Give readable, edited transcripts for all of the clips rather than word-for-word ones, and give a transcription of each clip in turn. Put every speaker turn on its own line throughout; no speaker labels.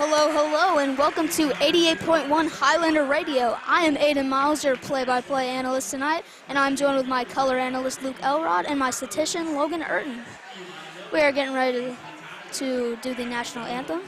Hello, hello, and welcome to 88.1 Highlander Radio. I am Aiden Miles, your play-by-play analyst tonight, and I'm joined with my color analyst Luke Elrod and my statistician Logan Urton. We are getting ready to do the national anthem.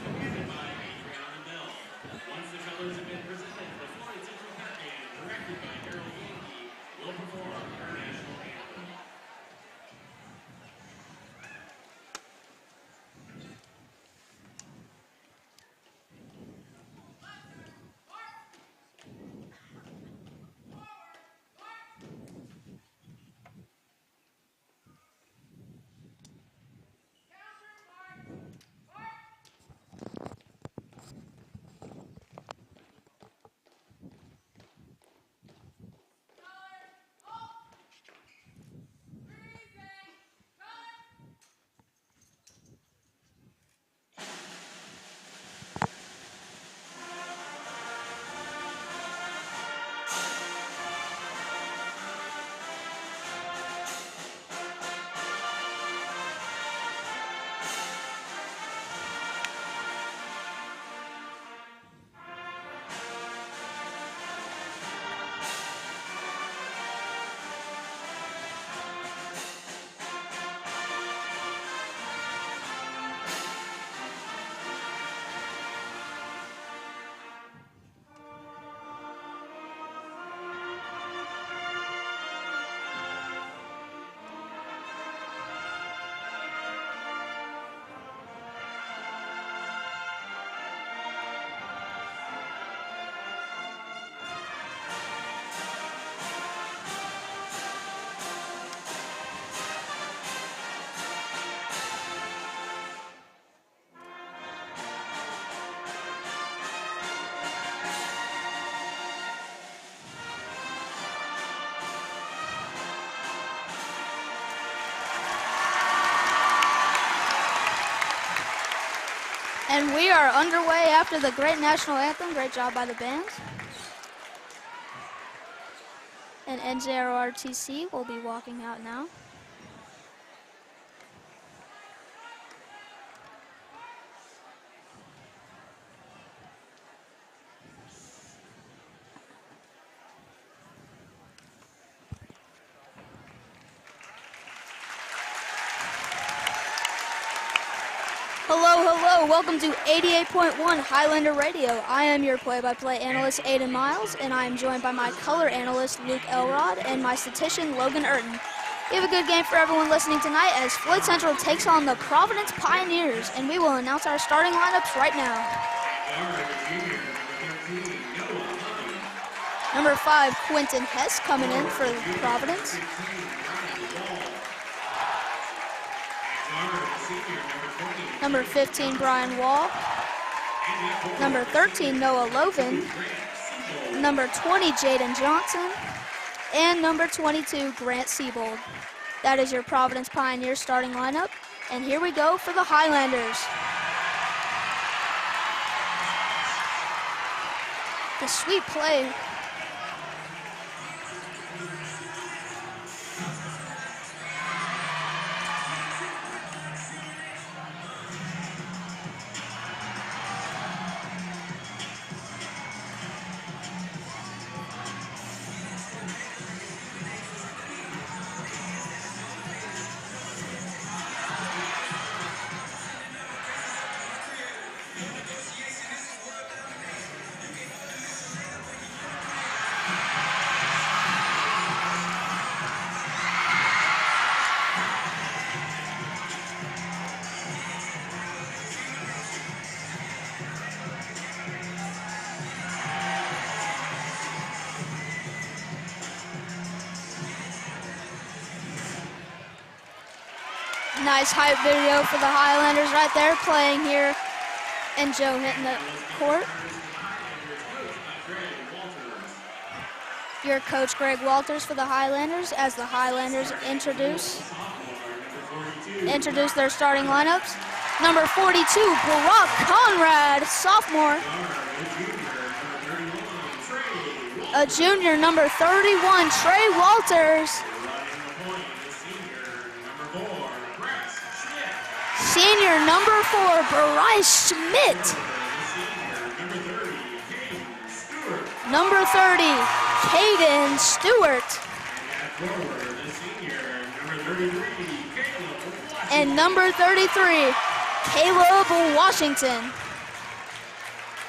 And we are underway after the great national anthem. Great job by the band. And NJROTC will be walking out now. Hello, welcome to 88.1 Highlander Radio. I am your play-by-play analyst, Aiden Miles, and I am joined by my color analyst, Luke Elrod, and my statistician, Logan Urton. We have a good game for everyone listening tonight as Floyd Central takes on the Providence Pioneers, and we will announce our starting lineups right now. Number 5, Quentin Hess coming in for Providence. Number 15, Brian Wall. Number 13, Noah Loven. Number 20, Jaden Johnson. And number 22, Grant Siebold. That is your Providence Pioneers starting lineup. And here we go for the Highlanders. The sweet play. Nice hype video for the Highlanders right there playing here. And Joe hitting the court. Your coach, Greg Walters, for the Highlanders as the Highlanders introduce their starting lineups. Number 42, Barack Conrad, sophomore. A junior, number 31, Trey Walters. Senior, number 4, Bryce Schmidt. number 30, Caden Stewart. And number 33, Caleb Washington.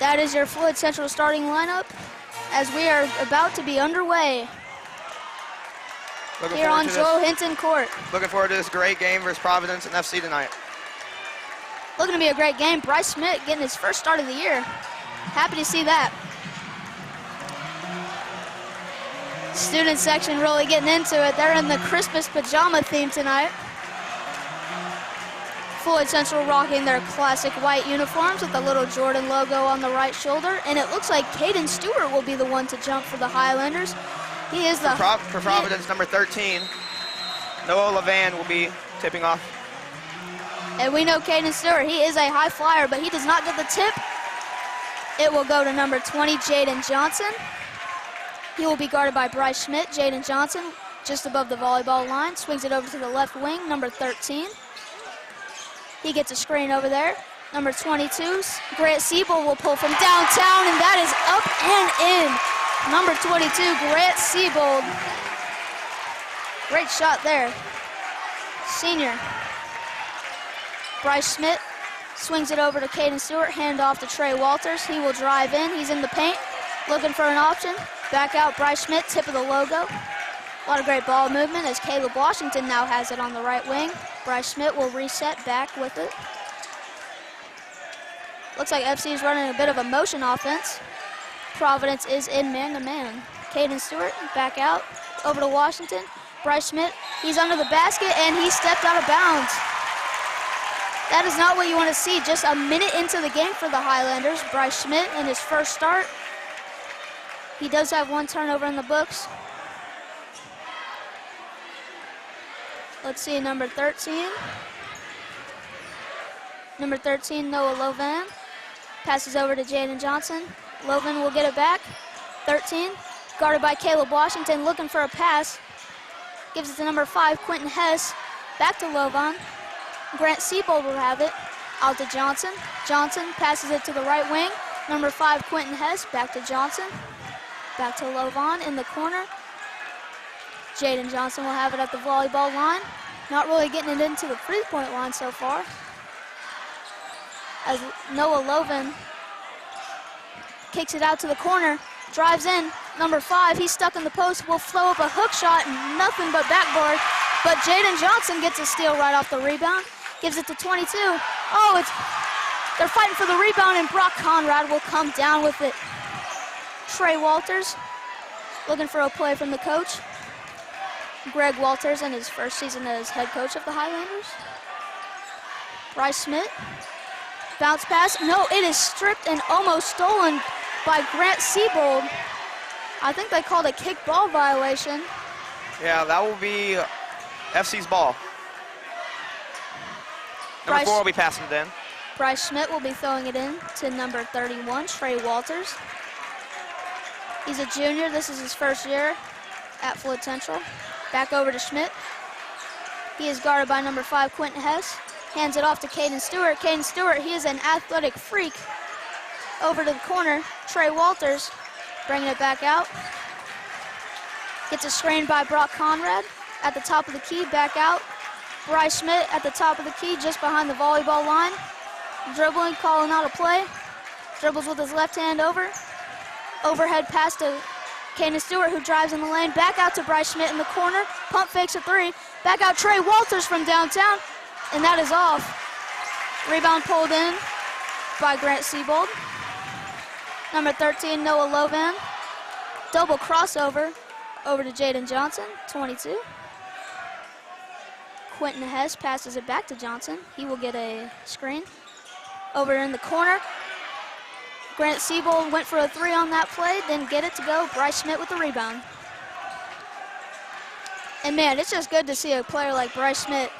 That is your Floyd Central starting lineup as we are about to be underway here on Joe Hinton Court.
Looking forward to this great game versus Providence and FC tonight.
Looking to be a great game. Bryce Schmidt getting his first start of the year. Happy to see that. Student section really getting into it. They're in the Christmas pajama theme tonight. Floyd Central rocking their classic white uniforms with the little Jordan logo on the right shoulder. And it looks like Caden Stewart will be the one to jump for the Highlanders. He is the...
For Providence, number 13, Noah Levan will be tipping off.
And we know Caden Stewart, he is a high flyer, but he does not get the tip. It will go to number 20, Jaden Johnson. He will be guarded by Bryce Schmidt. Jaden Johnson, just above the volleyball line, swings it over to the left wing, number 13. He gets a screen over there. Number 22, Grant Siebold will pull from downtown, and that is up and in. Number 22, Grant Siebold. Great shot there. Senior. Bryce Schmidt swings it over to Caden Stewart, hand off to Trey Walters. He will drive in. He's in the paint, looking for an option. Back out, Bryce Schmidt, tip of the logo. A lot of great ball movement as Caleb Washington now has it on the right wing. Bryce Schmidt will reset back with it. Looks like FC is running a bit of a motion offense. Providence is in man-to-man. Caden Stewart back out, over to Washington. Bryce Schmidt, he's under the basket and he stepped out of bounds. That is not what you want to see. Just a minute into the game for the Highlanders. Bryce Schmidt in his first start. He does have one turnover in the books. Let's see, number 13. Number 13, Noah Lovan. Passes over to Jaden Johnson. Lovan will get it back. 13, guarded by Caleb Washington, looking for a pass. Gives it to number 5, Quentin Hess. Back to Lovan. Grant Siebold will have it. Out to Johnson. Johnson passes it to the right wing. Number 5, Quentin Hess. Back to Johnson. Back to Lovan in the corner. Jaden Johnson will have it at the volleyball line. Not really getting it into the three-point line so far. As Noah Lovan kicks it out to the corner, drives in. Number 5, he's stuck in the post, will flow up a hook shot, nothing but backboard. But Jaden Johnson gets a steal right off the rebound, gives it to 22. Oh, they're fighting for the rebound, and Brock Conrad will come down with it. Trey Walters looking for a play from the coach. Greg Walters in his first season as head coach of the Highlanders. Bryce Schmidt, bounce pass. No, it is stripped and almost stolen by Grant Siebold. I think they called a kick ball violation.
Yeah, that will be FC's ball. Number 4 will be passing it in.
Bryce Schmidt will be throwing it in to number 31, Trey Walters. He's a junior. This is his first year at Floyd Central. Back over to Schmidt. He is guarded by number 5, Quentin Hess. Hands it off to Caden Stewart. Caden Stewart, he is an athletic freak. Over to the corner, Trey Walters bringing it back out. Gets a screen by Brock Conrad at the top of the key, back out. Bryce Schmidt at the top of the key, just behind the volleyball line. Dribbling, calling out a play. Dribbles with his left hand over. Overhead pass to Caden Stewart, who drives in the lane. Back out to Bryce Schmidt in the corner. Pump fakes a 3. Back out Trey Walters from downtown. And that is off. Rebound pulled in by Grant Siebold. Number 13, Noah Lovan. Double crossover over to Jaden Johnson, 22. Quentin Hess passes it back to Johnson. He will get a screen. Over in the corner. Grant Siebold went for a 3 on that play, didn't get it to go. Bryce Schmidt with the rebound. And man, it's just good to see a player like Bryce Schmidt,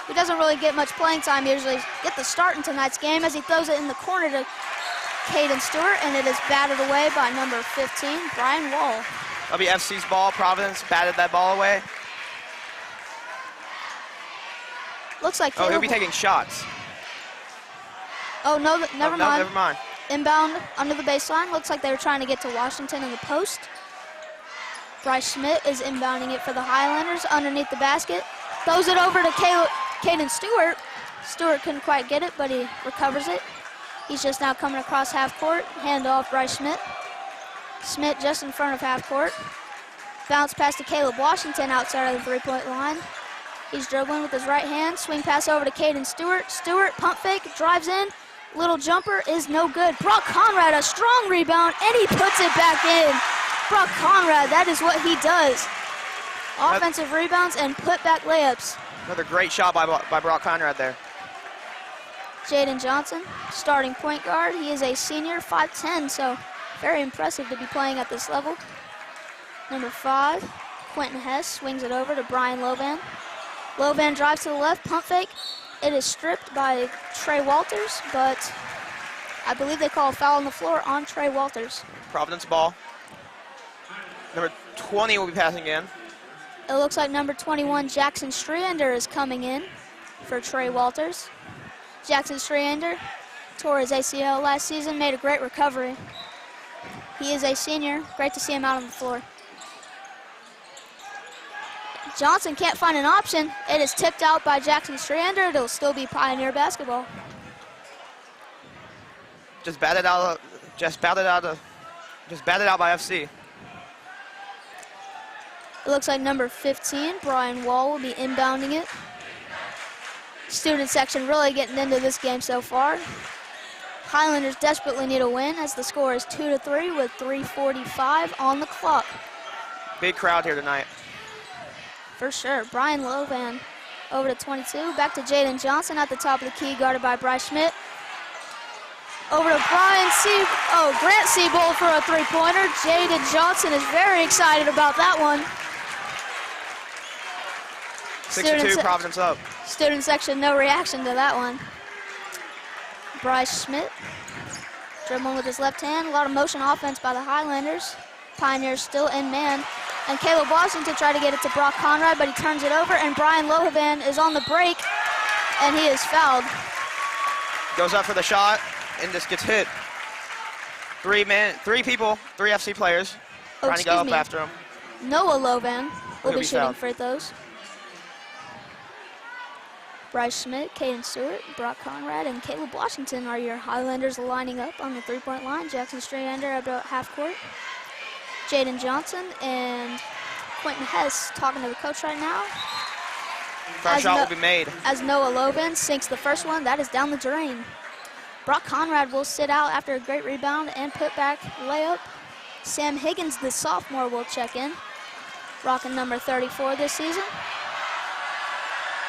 who doesn't really get much playing time usually, get the start in tonight's game as he throws it in the corner to Caden Stewart, and it is batted away by number 15, Brian Wall.
That'll be FC's ball. Providence batted that ball away.
Looks like
he'll be taking shots.
Oh, no, never mind.
Never mind.
Inbound under the baseline. Looks like they were trying to get to Washington in the post. Bryce Schmidt is inbounding it for the Highlanders underneath the basket. Throws it over to Caden Stewart. Stewart couldn't quite get it, but he recovers it. He's just now coming across half court. Hand off Bryce Schmidt. Schmidt just in front of half court. Bounce pass to Caleb Washington outside of the three-point line. He's dribbling with his right hand. Swing pass over to Caden Stewart. Stewart, pump fake, drives in. Little jumper is no good. Brock Conrad, a strong rebound, and he puts it back in. Brock Conrad, that is what he does. Offensive rebounds and put-back layups.
Another great shot by Brock Conrad there.
Jaden Johnson, starting point guard. He is a senior, 5'10", so very impressive to be playing at this level. Number 5, Quentin Hess swings it over to Brian Lovan. Lovan drives to the left, pump fake. It is stripped by Trey Walters, but I believe they call a foul on the floor on Trey Walters.
Providence ball. Number 20 will be passing in.
It looks like number 21, Jackson Streander, is coming in for Trey Walters. Jackson Streander tore his ACL last season, made a great recovery. He is a senior. Great to see him out on the floor. Johnson can't find an option. It is tipped out by Jackson Streander. It'll still be Pioneer basketball.
Just batted out by FC.
It looks like number 15, Brian Wall, will be inbounding it. Student section really getting into this game so far. Highlanders desperately need a win as the score is 2-3 with 3:45 on the clock.
Big crowd here tonight.
For sure. Brian Lovan over to 22. Back to Jaden Johnson at the top of the key, guarded by Bryce Schmidt. Over to Grant Siebold for a three-pointer. Jaden Johnson is very excited about that one.
6-2, Providence up.
Student section, no reaction to that one. Bryce Schmidt dribbling with his left hand. A lot of motion offense by the Highlanders. Pioneers still in man. And Caleb Washington tried to get it to Brock Conrad, but he turns it over, and Brian Lohavan is on the break, and he is fouled.
Goes up for the shot, and just gets hit. Three FC players trying to go up after him.
Noah Lovan will be shooting
fouled.
free throws. Bryce Schmidt, Caden Stewart, Brock Conrad, and Caleb Washington are your Highlanders lining up on the three-point line. Jackson Streander about half court. Jaden Johnson and Quentin Hess talking to the coach right now.
First shot will be made.
As Noah Lovan sinks the first one, that is down the drain. Brock Conrad will sit out after a great rebound and put back layup. Sam Higgins, the sophomore, will check in. Rocking number 34 this season.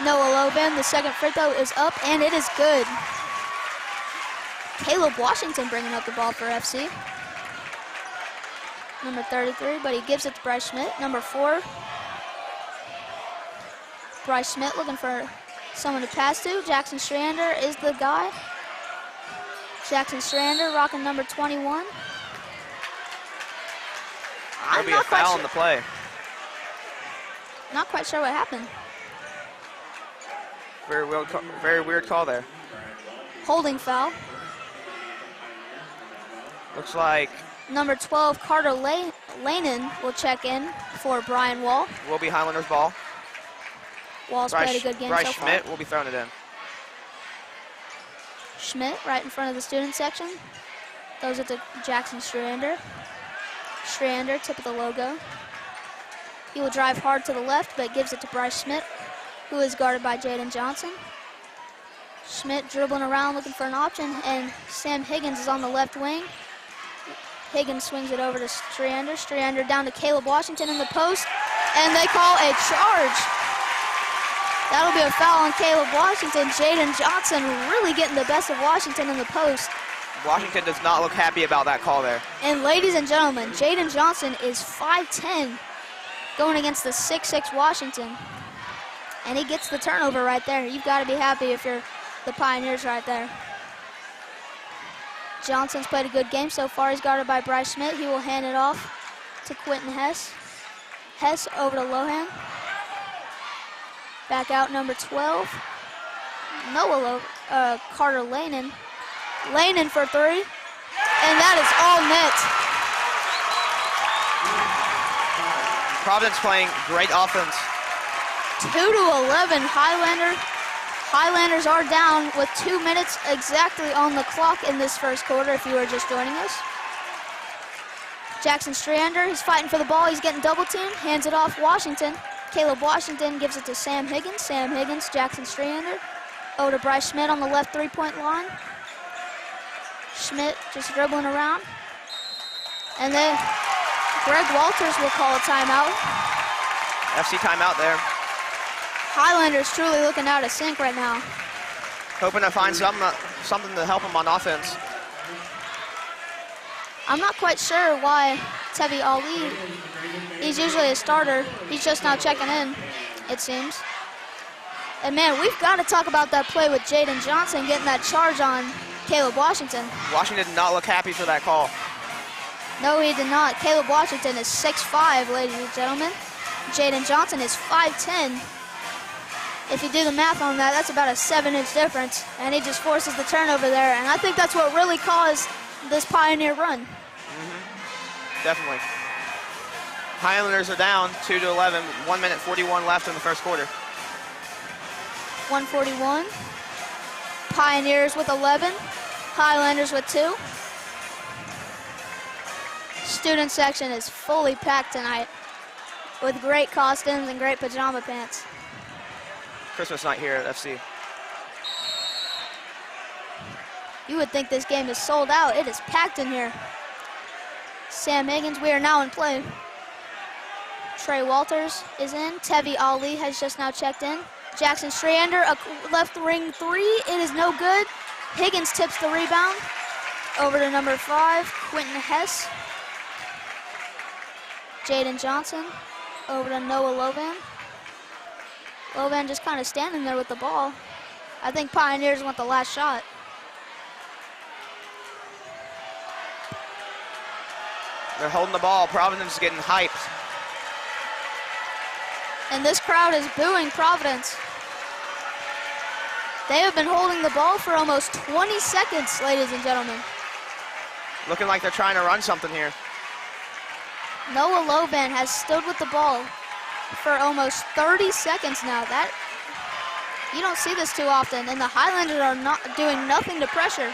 Noah Lovan, the second free throw is up, and it is good. Caleb Washington bringing up the ball for FC. Number 33, but he gives it to Bryce Schmidt. Number 4, Bryce Schmidt looking for someone to pass to. Jackson Strander is the guy. Jackson Strander rocking number 21.
There'll be a foul on the play.
Not quite sure what happened.
Very weird call there.
Holding foul.
Looks like
number 12, Carter Lanin will check in for Brian Wall.
Will be Highlanders ball.
Wall's played a good game so far.
Bryce Schmidt will be throwing it in.
Schmidt right in front of the student section. Throws it to Jackson Strander. Strander, tip of the logo. He will drive hard to the left, but gives it to Bryce Schmidt, who is guarded by Jaden Johnson. Schmidt dribbling around looking for an option, and Sam Higgins is on the left wing. Higgins swings it over to Strander. Strander down to Caleb Washington in the post, and they call a charge. That'll be a foul on Caleb Washington. Jaden Johnson really getting the best of Washington in the post.
Washington does not look happy about that call there.
And ladies and gentlemen, Jaden Johnson is 5'10", going against the 6'6" Washington. And he gets the turnover right there. You've got to be happy if you're the Pioneers right there. Johnson's played a good game so far. He's guarded by Bryce Schmidt. He will hand it off to Quentin Hess. Hess over to Lohan. Back out number 12. Carter Lanin. Lanin for three. And that is all net.
Providence playing great offense.
2-11 Highlanders are down with 2 minutes exactly on the clock in this first quarter if you are just joining us. Jackson Strander, he's fighting for the ball. He's getting double teamed, hands it off Washington. Caleb Washington gives it to Sam Higgins. Sam Higgins, Jackson Strander. Over to Bryce Schmidt on the left three-point line. Schmidt just dribbling around. And then Greg Walters will call a timeout.
FC timeout there.
Highlanders truly looking out of sync right now.
Hoping to find something to help them on offense.
I'm not quite sure why Tevi Ali, he's usually a starter. He's just now checking in, it seems. And man, we've got to talk about that play with Jaden Johnson getting that charge on Caleb Washington.
Washington did not look happy for that call.
No, he did not. Caleb Washington is 6'5", ladies and gentlemen. Jaden Johnson is 5'10". If you do the math on that, that's about a 7-inch difference. And he just forces the turnover there. And I think that's what really caused this Pioneer run.
Definitely. Highlanders are down 2-11, 1 minute 41 left in the first quarter.
141. Pioneers with 11. Highlanders with 2. Student section is fully packed tonight with great costumes and great pajama pants.
Christmas night here at FC.
You would think this game is sold out. It is packed in here. Sam Higgins, we are now in play. Trey Walters is in. Tevi Ali has just now checked in. Jackson Strander, a left ring three. It is no good. Higgins tips the rebound. Over to number 5, Quentin Hess. Jaden Johnson. Over to Noah Lovan. Lovan just kind of standing there with the ball. I think Pioneers want the last shot.
They're holding the ball. Providence is getting hyped.
And this crowd is booing Providence. They have been holding the ball for almost 20 seconds, ladies and gentlemen.
Looking like they're trying to run something here.
Noah Lovan has stood with the ball for almost 30 seconds now. That, you don't see this too often, and the Highlanders are not doing nothing to pressure.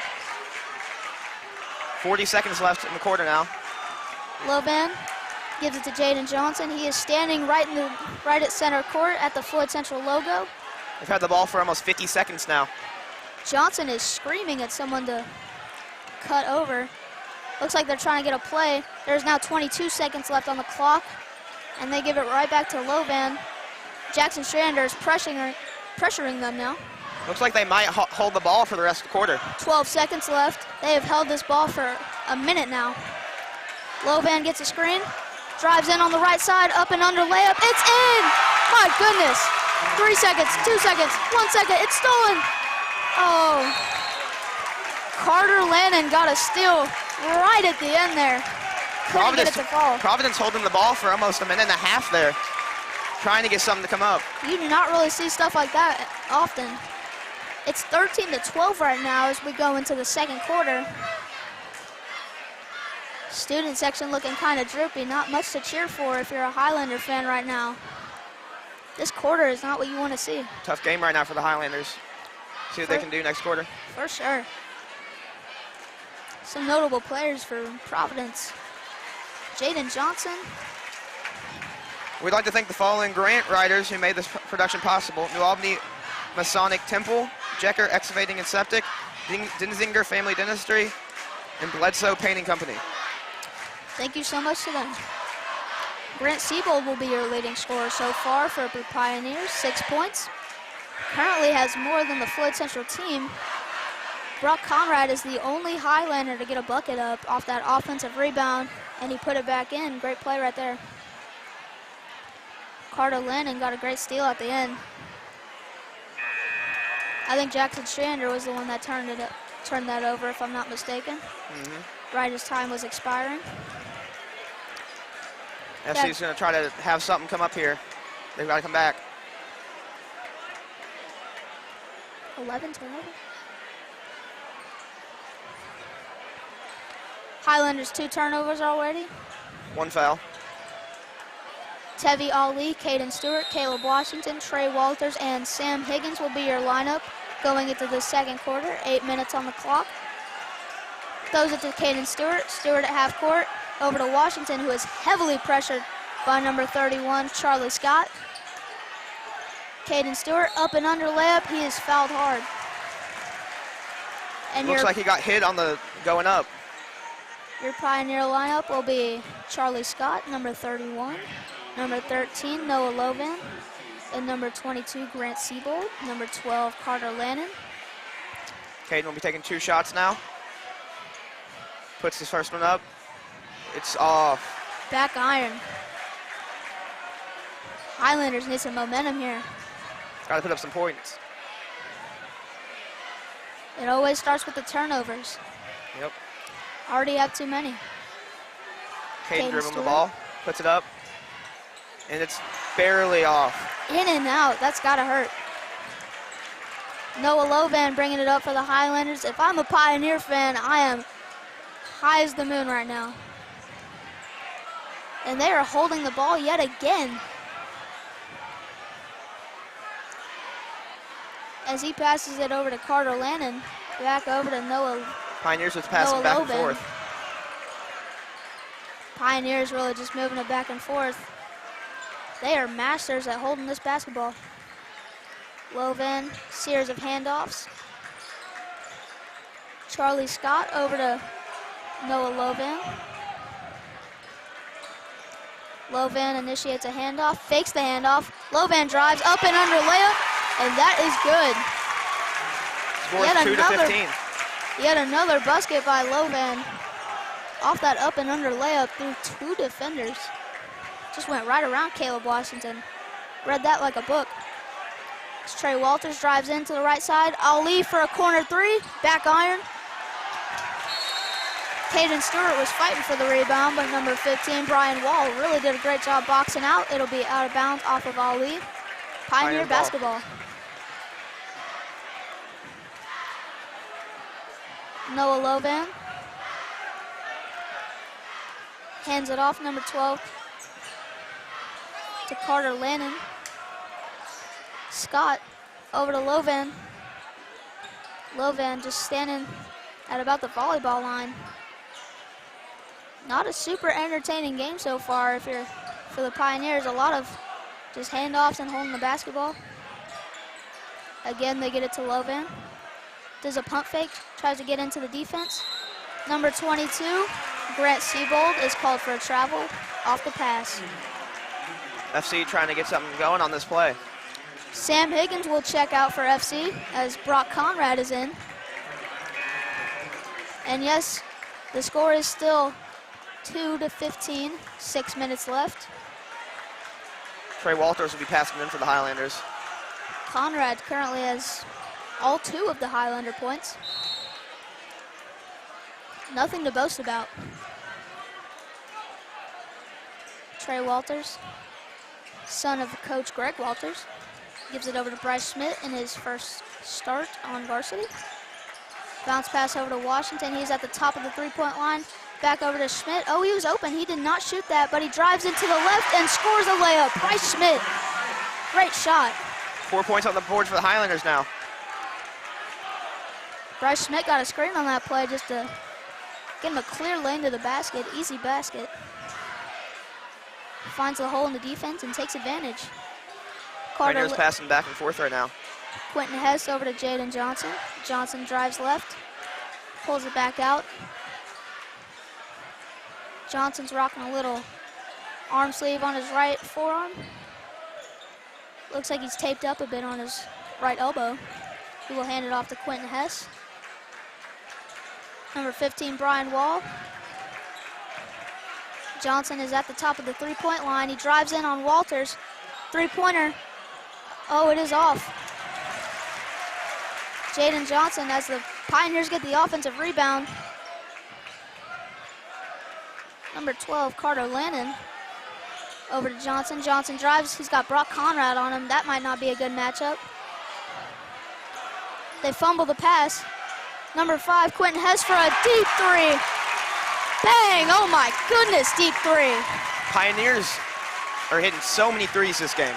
40 seconds left in the quarter now.
Lovan gives it to Jaden Johnson. He is standing right at center court at the Floyd Central logo.
They've had the ball for almost 50 seconds now.
Johnson is screaming at someone to cut over. Looks like they're trying to get a play. There's now 22 seconds left on the clock, and they give it right back to Lovan. Jackson Strander is pressuring them now.
Looks like they might hold the ball for the rest of the quarter.
12 seconds left. They have held this ball for a minute now. Lovan gets a screen, drives in on the right side, up and under layup. It's in! My goodness. 3 seconds, 2 seconds, 1 second. It's stolen. Oh. Carter Lannon got a steal right at the end there. Couldn't get it to fall.
Providence holding the ball for almost a minute and a half there, trying to get something to come up.
You do not really see stuff like that often. It's 13-12 right now as we go into the second quarter. Student section looking kind of droopy. Not much to cheer for if you're a Highlander fan right now. This quarter is not what you want to see.
Tough game right now for the Highlanders. See what they can do next quarter.
For sure. Some notable players for Providence. Jaden Johnson.
We'd like to thank the following grant writers who made this production possible. New Albany Masonic Temple, Jecker Excavating and Septic, Dinzinger Family Dentistry, and Bledsoe Painting Company.
Thank you so much to them. Grant Siebold will be your leading scorer so far for the Pioneers, 6 points. Currently has more than the Floyd Central team. Brock Conrad is the only Highlander to get a bucket up off that offensive rebound, and he put it back in. Great play right there. Carter Lannon got a great steal at the end. I think Jackson Strander was the one that turned that over, if I'm not mistaken. Right as time was expiring.
FC's going to try to have something come up here. They've got to come back.
11 turnover. Highlanders 2 turnovers already.
1 foul.
Tevi Ali, Caden Stewart, Caleb Washington, Trey Walters, and Sam Higgins will be your lineup going into the second quarter. 8 minutes on the clock. Throws it to Caden Stewart. Stewart at half court. Over to Washington, who is heavily pressured by number 31, Charlie Scott. Caden Stewart up and under layup. He is fouled hard. And
Looks like he got hit on the going up.
Your Pioneer lineup will be Charlie Scott, number 31, number 13, Noah Lovan, and number 22, Grant Siebold, number 12, Carter Lannon.
Caden will be taking 2 shots now. Puts his first one up. It's off.
Back iron. Highlanders need some momentum here.
Got to put up some points.
It always starts with the turnovers.
Yep.
Already have too many.
Caden dribbling the ball, puts it up, and it's barely off.
In and out, that's gotta hurt. Noah Lovan bringing it up for the Highlanders. If I'm a Pioneer fan, I am high as the moon right now. And they are holding the ball yet again. As he passes it over to Carter Lannon, back over to Noah.
Pioneers was passing back and forth.
Pioneers really just moving it back and forth. They are masters at holding this basketball. Lovan, series of handoffs. Charlie Scott over to Noah Lovan. Lovan initiates a handoff, fakes the handoff. Lovan drives up and under layup, and that is good.
Scores 2 to 15.
Yet another basket by Lovan. Off that up and under layup through 2 defenders. Just went right around Caleb Washington. Read that like a book. As Trey Walters drives into the right side. Ali for a corner 3. Back iron. Caden Stewart was fighting for the rebound, but number 15, Brian Wall, really did a great job boxing out. It'll be out of bounds off of Ali. Pioneer basketball. Noah Lovan. Hands it off, number 12, to Carter Lannon. Scott over to Lovan. Lovan just standing at about the volleyball line. Not a super entertaining game so far if you're for the Pioneers. A lot of just handoffs and holding the basketball. Again, they get it to Lovan. Does a pump fake, tries to get into the defense. Number 22, Grant Siebold, is called for a travel off the pass.
FC trying to get something going on this play.
Sam Higgins will check out for FC as Brock Conrad is in. And yes, the score is still 2 to 15, 6 minutes left.
Trey Walters will be passing in for the Highlanders.
Conrad currently has all 2 of the Highlander points. Nothing to boast about. Trey Walters, son of coach Greg Walters, gives it over to Bryce Schmidt in his first start on varsity. Bounce pass over to Washington. He's at the top of the three-point line. Back over to Schmidt. Oh, he was open. He did not shoot that, but he drives into the left and scores a layup. Bryce Schmidt. Great shot.
4 points on the board for the Highlanders now.
Bryce Schmidt got a screen on that play just to get him a clear lane to the basket. Easy basket. Finds the hole in the defense and takes advantage.
Pioneers passing back and forth right now.
Quentin Hess over to Jaden Johnson. Johnson drives left, pulls it back out. Johnson's rocking a little arm sleeve on his right forearm. Looks like he's taped up a bit on his right elbow. He will hand it off to Quentin Hess. Number 15, Brian Wall. Johnson is at the top of the three-point line. He drives in on Walters. Three-pointer. Oh, it is off. Jaden Johnson, as the Pioneers get the offensive rebound. Number 12, Carter Lannon. Over to Johnson. Johnson drives. He's got Brock Conrad on him. That might not be a good matchup. They fumble the pass. Number 5, Quentin Hess for a deep 3. Bang! Oh my goodness, deep three.
Pioneers are hitting so many threes this game.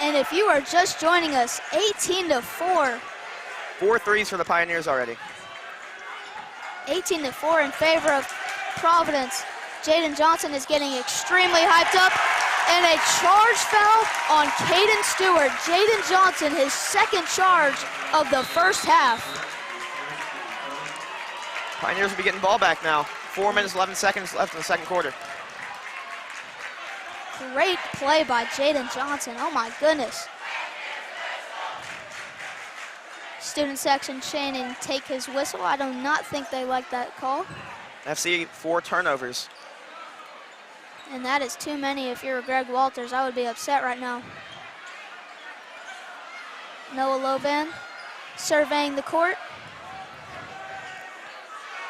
And if you are just joining us, 18-4.
4 threes for the Pioneers already.
18-4 in favor of Providence. Jaden Johnson is getting extremely hyped up. And a charge foul on Caden Stewart. Jaden Johnson, his second charge of the first half.
Pioneers will be getting ball back now. 4 minutes, 11 seconds left in the second quarter.
Great play by Jaden Johnson. Oh my goodness. Student section chanting take his whistle. I do not think they like that call.
FC 4 turnovers.
And that is too many. If you're Greg Walters, I would be upset right now. Noah Lovan surveying the court.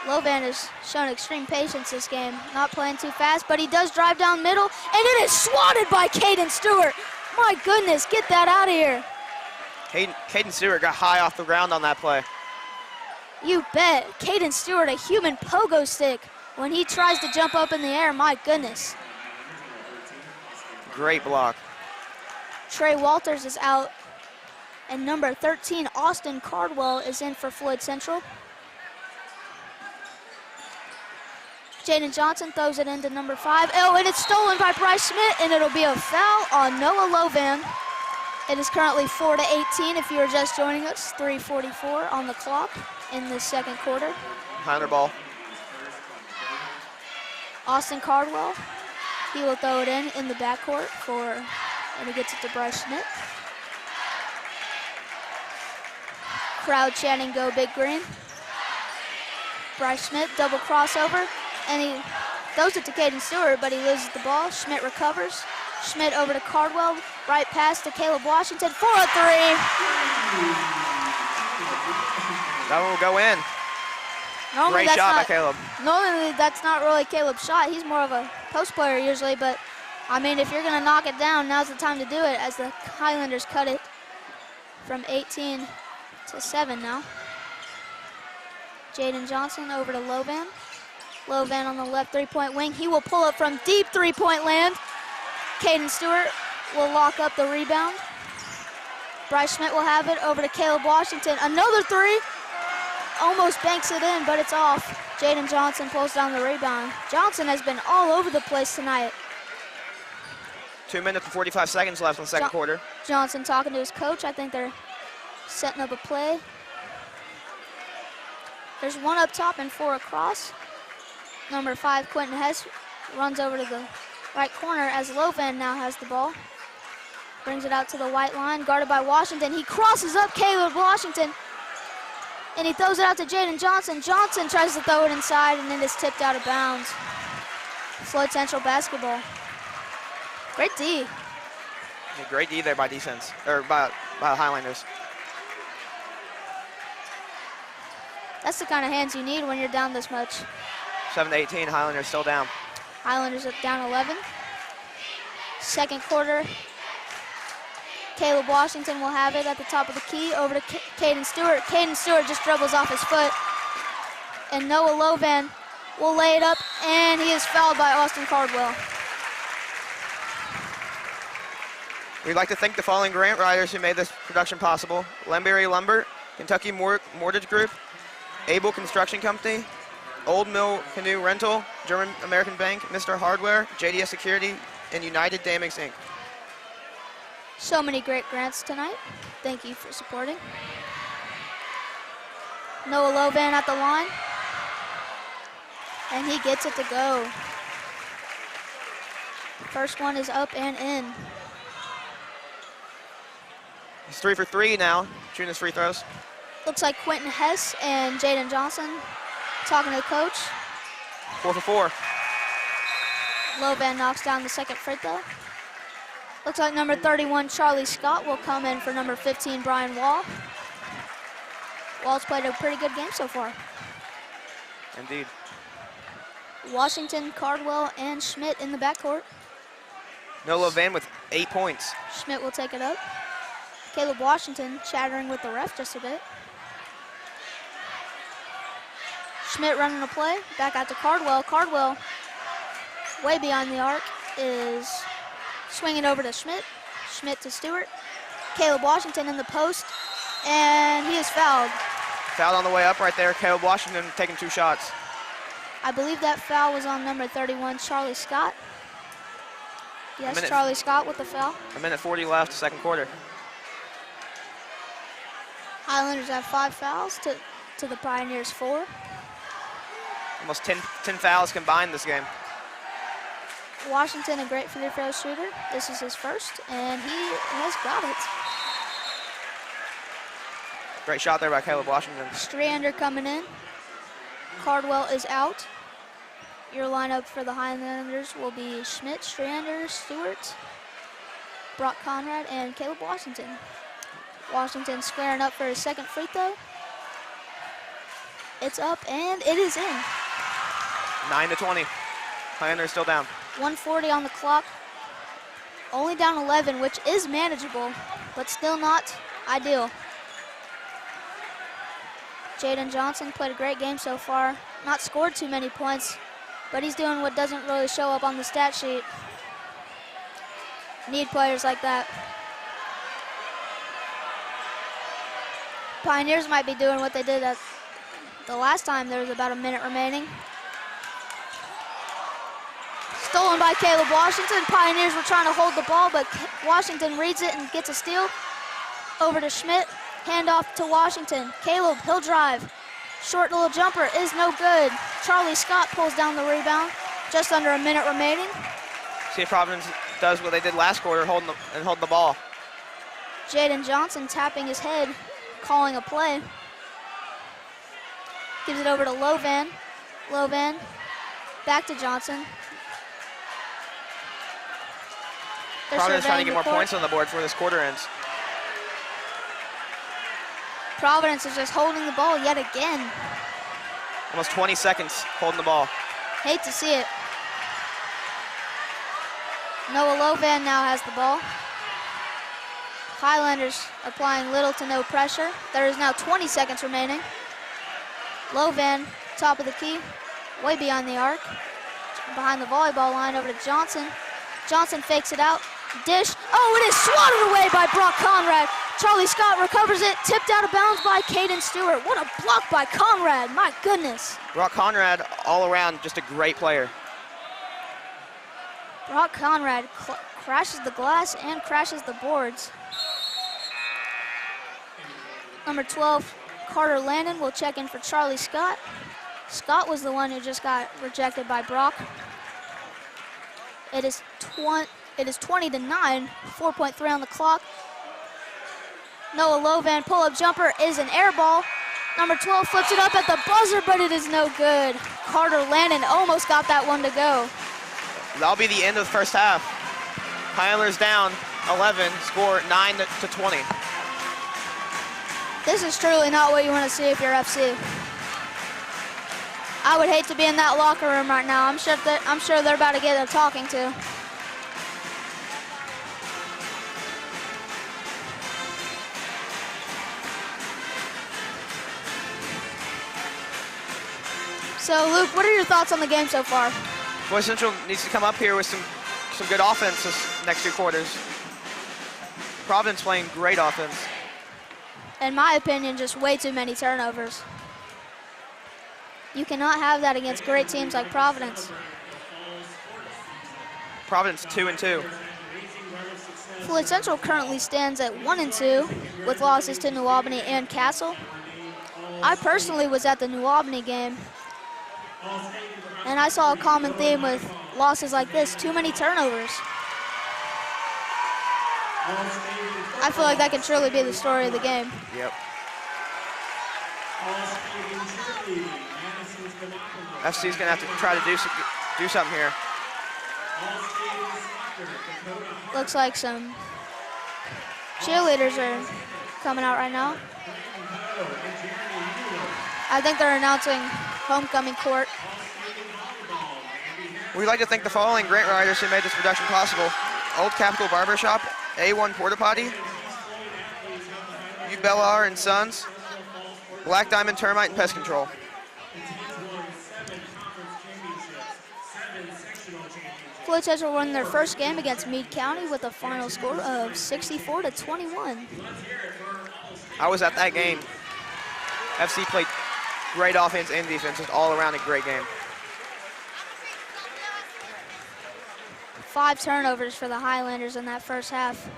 Lovan has shown extreme patience this game, not playing too fast, but he does drive down middle, and it is swatted by Caden Stewart. My goodness, get that out of here.
Caden Stewart got high off the ground on that play.
You bet. Caden Stewart, a human pogo stick. When he tries to jump up in the air, my goodness.
Great block.
Trey Walters is out, and number 13, Austin Cardwell, is in for Floyd Central. Jaden Johnson throws it into number 5. Oh, and it's stolen by Bryce Schmidt, and it'll be a foul on Noah Lovan. It is currently 4-18 if you are just joining us. 3:44 on the clock in the second quarter.
Highlander ball.
Austin Cardwell, he will throw it in the backcourt and he gets it to Bryce Schmidt. Crowd chanting, go Big Green. Bryce Schmidt, double crossover, and he throws it to Caden Stewart, but he loses the ball. Schmidt recovers. Schmidt over to Cardwell, right pass to Caleb Washington for a 3.
That one will go in.
Normally
Great shot by Caleb.
Normally that's not really Caleb's shot. He's more of a post player usually, but I mean, if you're gonna knock it down, now's the time to do it as the Highlanders cut it from 18 to 7 now. Jaden Johnson over to Lovan. Lovan on the left three-point wing. He will pull it from deep three-point land. Caden Stewart will lock up the rebound. Bryce Schmidt will have it over to Caleb Washington. Another 3. Almost banks it in, but it's off. Jaden Johnson pulls down the rebound. Johnson has been all over the place tonight.
2 minutes and 45 seconds left in the second quarter.
Johnson talking to his coach. I think they're setting up a play. There's 1 up top and 4 across. Number 5, Quentin Hess, runs over to the right corner as Lovan now has the ball. Brings it out to the white line, guarded by Washington. He crosses up Caleb Washington, and he throws it out to Jaden Johnson. Johnson tries to throw it inside, and it is tipped out of bounds. Floyd Central basketball. Great D.
Yeah, great D there by defense, or by the Highlanders.
That's the kind of hands you need when you're down this much.
7-18, Highlanders still down.
Highlanders up down 11. Second quarter. Caleb Washington will have it at the top of the key over to Caden Stewart. Caden Stewart just dribbles off his foot. And Noah Lovan will lay it up, and he is fouled by Austin Cardwell.
We'd like to thank the following grant writers who made this production possible: Lemberry Lumber, Kentucky Mortgage Group, Able Construction Company, Old Mill Canoe Rental, German American Bank, Mr. Hardware, JDS Security, and United Damix Inc.
So many great grants tonight. Thank you for supporting. Noah Lovan at the line. And he gets it to go. First one is up and in.
He's 3 for 3 now, shooting his free throws.
Looks like Quentin Hess and Jaden Johnson talking to the coach.
4 for 4.
Lovan knocks down the second free throw. Looks like number 31, Charlie Scott, will come in for number 15, Brian Wall. Wall's played a pretty good game so far.
Indeed.
Washington, Cardwell, and Schmidt in the backcourt.
Noah Van with 8 points.
Schmidt will take it up. Caleb Washington chattering with the ref just a bit. Schmidt running a play. Back out to Cardwell. Cardwell, way behind the arc, is swinging over to Schmidt. Schmidt to Stewart. Caleb Washington in the post, and he is fouled.
Fouled on the way up right there. Caleb Washington taking 2 shots.
I believe that foul was on number 31, Charlie Scott. Yes, Charlie Scott with the foul.
1:40 left, second quarter.
Highlanders have 5 fouls to the Pioneers 4.
Almost 10 fouls combined this game.
Washington, a great free throw shooter. This is his first, and he has got it.
Great shot there by Caleb Washington.
Strander coming in. Cardwell is out. Your lineup for the Highlanders will be Schmidt, Strander, Stewart, Brock Conrad, and Caleb Washington. Washington squaring up for his second free throw. It's up, and it is in.
9-20. Highlanders still down.
1:40 on the clock. Only down 11, which is manageable, but still not ideal. Jaden Johnson played a great game so far. Not scored too many points, but he's doing what doesn't really show up on the stat sheet. Need players like that. Pioneers might be doing what they did at the last time there was about a minute remaining. Stolen by Caleb Washington. Pioneers were trying to hold the ball, but Washington reads it and gets a steal. Over to Schmidt. Handoff to Washington. Caleb, he'll drive. Short little jumper is no good. Charlie Scott pulls down the rebound. Just under a minute remaining.
See if Providence does what they did last quarter, holding the ball.
Jaden Johnson tapping his head, calling a play. Gives it over to Lovan. Lovan back to Johnson.
Providence trying to get more points on the board before this quarter ends.
Providence is just holding the ball yet again.
Almost 20 seconds holding the ball.
Hate to see it. Noah Lovan now has the ball. Highlanders applying little to no pressure. There is now 20 seconds remaining. Lovan, top of the key, way beyond the arc. Behind the volleyball line over to Johnson. Johnson fakes it out. Dish. Oh, it is swatted away by Brock Conrad. Charlie Scott recovers it, tipped out of bounds by Caden Stewart. What a block by Conrad, my goodness.
Brock Conrad, all around, just a great player.
Brock Conrad crashes the glass and crashes the boards. Number 12, Carter Landon will check in for Charlie Scott. Scott was the one who just got rejected by Brock. It is 20-9, 4.3 on the clock. Noah Lovan pull-up jumper is an air ball. Number 12 flips it up at the buzzer, but it is no good. Carter Landon almost got that one to go.
That'll be the end of the first half. Highlanders down 11, score 9-20.
This is truly not what you want to see if you're FC. I would hate to be in that locker room right now. I'm sure they're about to get a talking to. So, Luke, what are your thoughts on the game so far?
Floyd Central needs to come up here with some good offense this next 2 quarters. Providence playing great offense.
In my opinion, just way too many turnovers. You cannot have that against great teams like Providence.
Providence 2-2.
Floyd Central currently stands at 1-2 with losses to New Albany and Castle. I personally was at the New Albany game, and I saw a common theme with losses like this, too many turnovers. I feel like that can truly be the story of the game.
Yep. FC's gonna have to try to do something here.
Looks like some cheerleaders are coming out right now. I think they're announcing homecoming court.
We'd like to thank the following grant writers who made this production possible. Old Capital Barbershop, A1 Porta Potty, U Bellar and Sons, Black Diamond Termite and Pest Control.
Floyd Central won their first game against Meade County with a final score of 64-21.
I was at that game. FC played great offense and defense, just all around a great game.
5 turnovers for the Highlanders in that first half.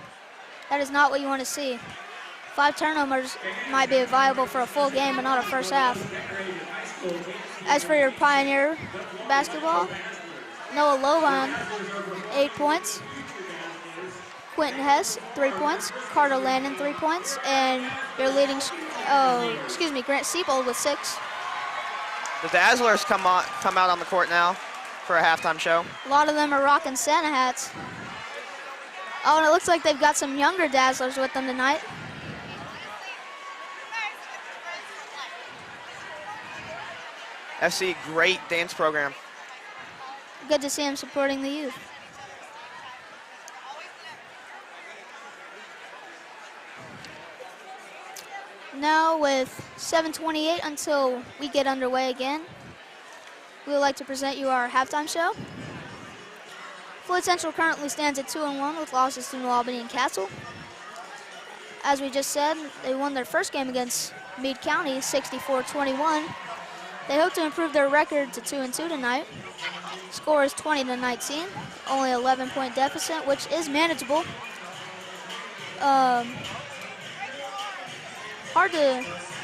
That is not what you want to see. 5 turnovers might be viable for a full game, but not a first half. As for your Pioneer basketball, Noah Lovan, 8 points. Quentin Hess, 3 points. Carter Landon, 3 points. And your leading, Grant Siebold with 6.
The Dazzlers come out on the court now for a halftime show.
A lot of them are rocking Santa hats. Oh, and it looks like they've got some younger Dazzlers with them tonight.
FC, great dance program.
Good to see him supporting the youth. Now with 7:28 until we get underway again, we would like to present you our halftime show. Floyd Central currently stands at 2-1 with losses to New Albany and Castle. As we just said, they won their first game against Meade County 64-21. They hope to improve their record to 2-2 tonight. Score is 20-19, only 11-point deficit, which is manageable.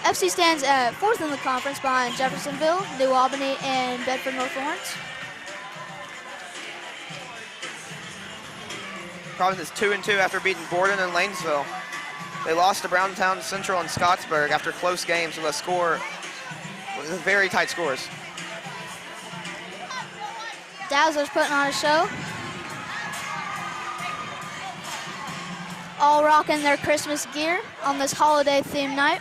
FC stands at 4th in the conference behind Jeffersonville, New Albany, and Bedford North Lawrence.
Providence is 2-2 after beating Borden and Lanesville. They lost to Browntown Central and Scottsburg after close games with very tight scores.
Dazzlers putting on a show. All rocking their Christmas gear on this holiday-themed night.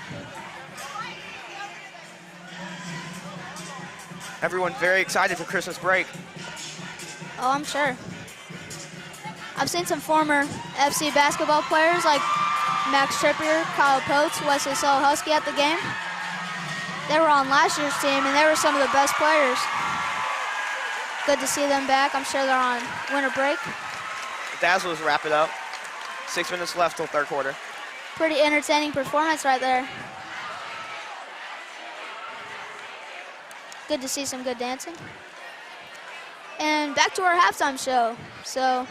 Everyone's very excited for Christmas break.
Oh, I'm sure. I've seen some former FC basketball players like Max Trippier, Kyle Potes, Wesley Husky at the game. They were on last year's team, and they were some of the best players. Good to see them back. I'm sure they're on winter break.
Dazzlers wrap it up. 6 minutes left till third quarter.
Pretty entertaining performance right there. Good to see some good dancing. And back to our halftime show. So,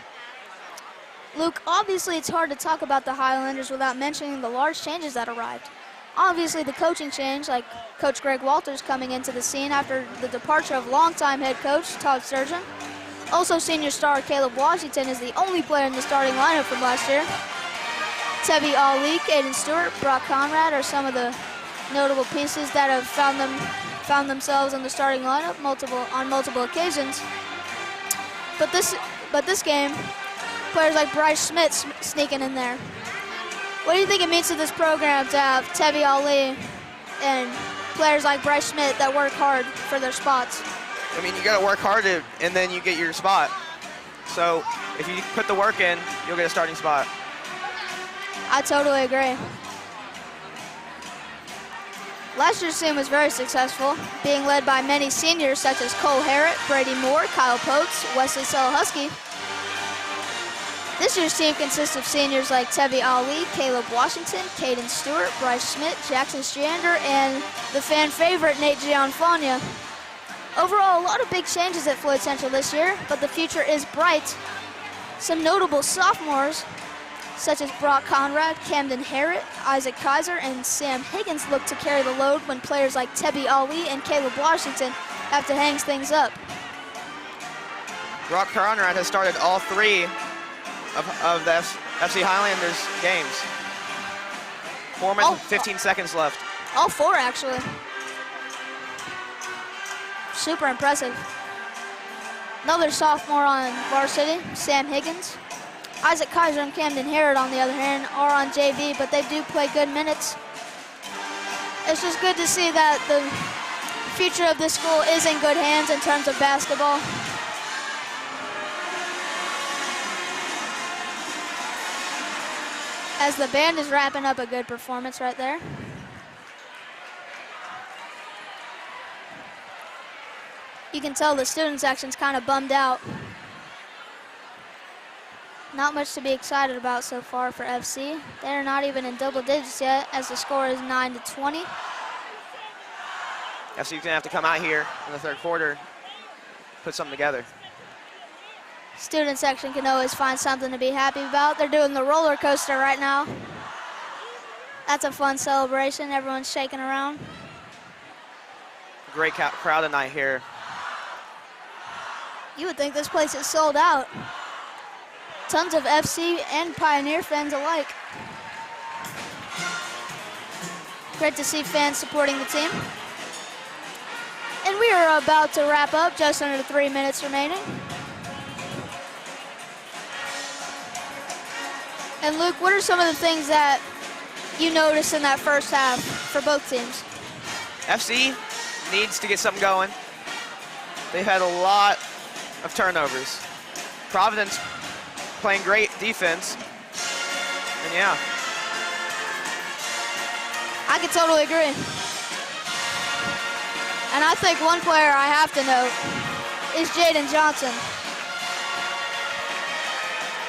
Luke, obviously it's hard to talk about the Highlanders without mentioning the large changes that arrived. Obviously the coaching change, like Coach Greg Walters coming into the scene after the departure of longtime head coach Todd Sturgeon. Also senior star Caleb Washington is the only player in the starting lineup from last year. Tevi Ali, Caden Stewart, Brock Conrad are some of the notable pieces that have found themselves in the starting lineup on multiple occasions. But this game, players like Bryce Schmidt sneaking in there. What do you think it means to this program to have Tevi Ali and players like Bryce Schmidt that work hard for their spots?
I mean, you got to work hard and then you get your spot. So if you put the work in, you'll get a starting spot.
I totally agree. Last year's team was very successful, being led by many seniors such as Cole Harrett, Brady Moore, Kyle Potes, Wesley Husky. This year's team consists of seniors like Tevi Ali, Caleb Washington, Caden Stewart, Bryce Schmidt, Jackson Strander, and the fan favorite Nate Gianfagna. Overall, a lot of big changes at Floyd Central this year, but the future is bright. Some notable sophomores, such as Brock Conrad, Camden Harrett, Isaac Kaiser, and Sam Higgins look to carry the load when players like Tevi Ali and Caleb Washington have to hang things up.
Brock Conrad has started all 3 of the FC Highlanders games. 4 minutes, 15 seconds left.
All 4, actually. Super impressive. Another sophomore on varsity, Sam Higgins. Isaac Kaiser and Camden Harrod, on the other hand, are on JV, but they do play good minutes. It's just good to see that the future of this school is in good hands in terms of basketball. As the band is wrapping up a good performance right there. You can tell the student section's kind of bummed out. Not much to be excited about so far for FC. They're not even in double digits yet, as the score is 9-20.
FC's gonna have to come out here in the third quarter, put something together.
Student section can always find something to be happy about. They're doing the roller coaster right now. That's a fun celebration. Everyone's shaking around.
Great crowd tonight here.
You would think this place is sold out. Tons of FC and Pioneer fans alike. Great to see fans supporting the team. And we are about to wrap up, just under 3 minutes remaining. And Luke, what are some of the things that you noticed in that first half for both teams?
FC needs to get something going. They've had a lot of turnovers. Providence playing great defense. And yeah.
I can totally agree. And I think one player I have to note is Jaden Johnson.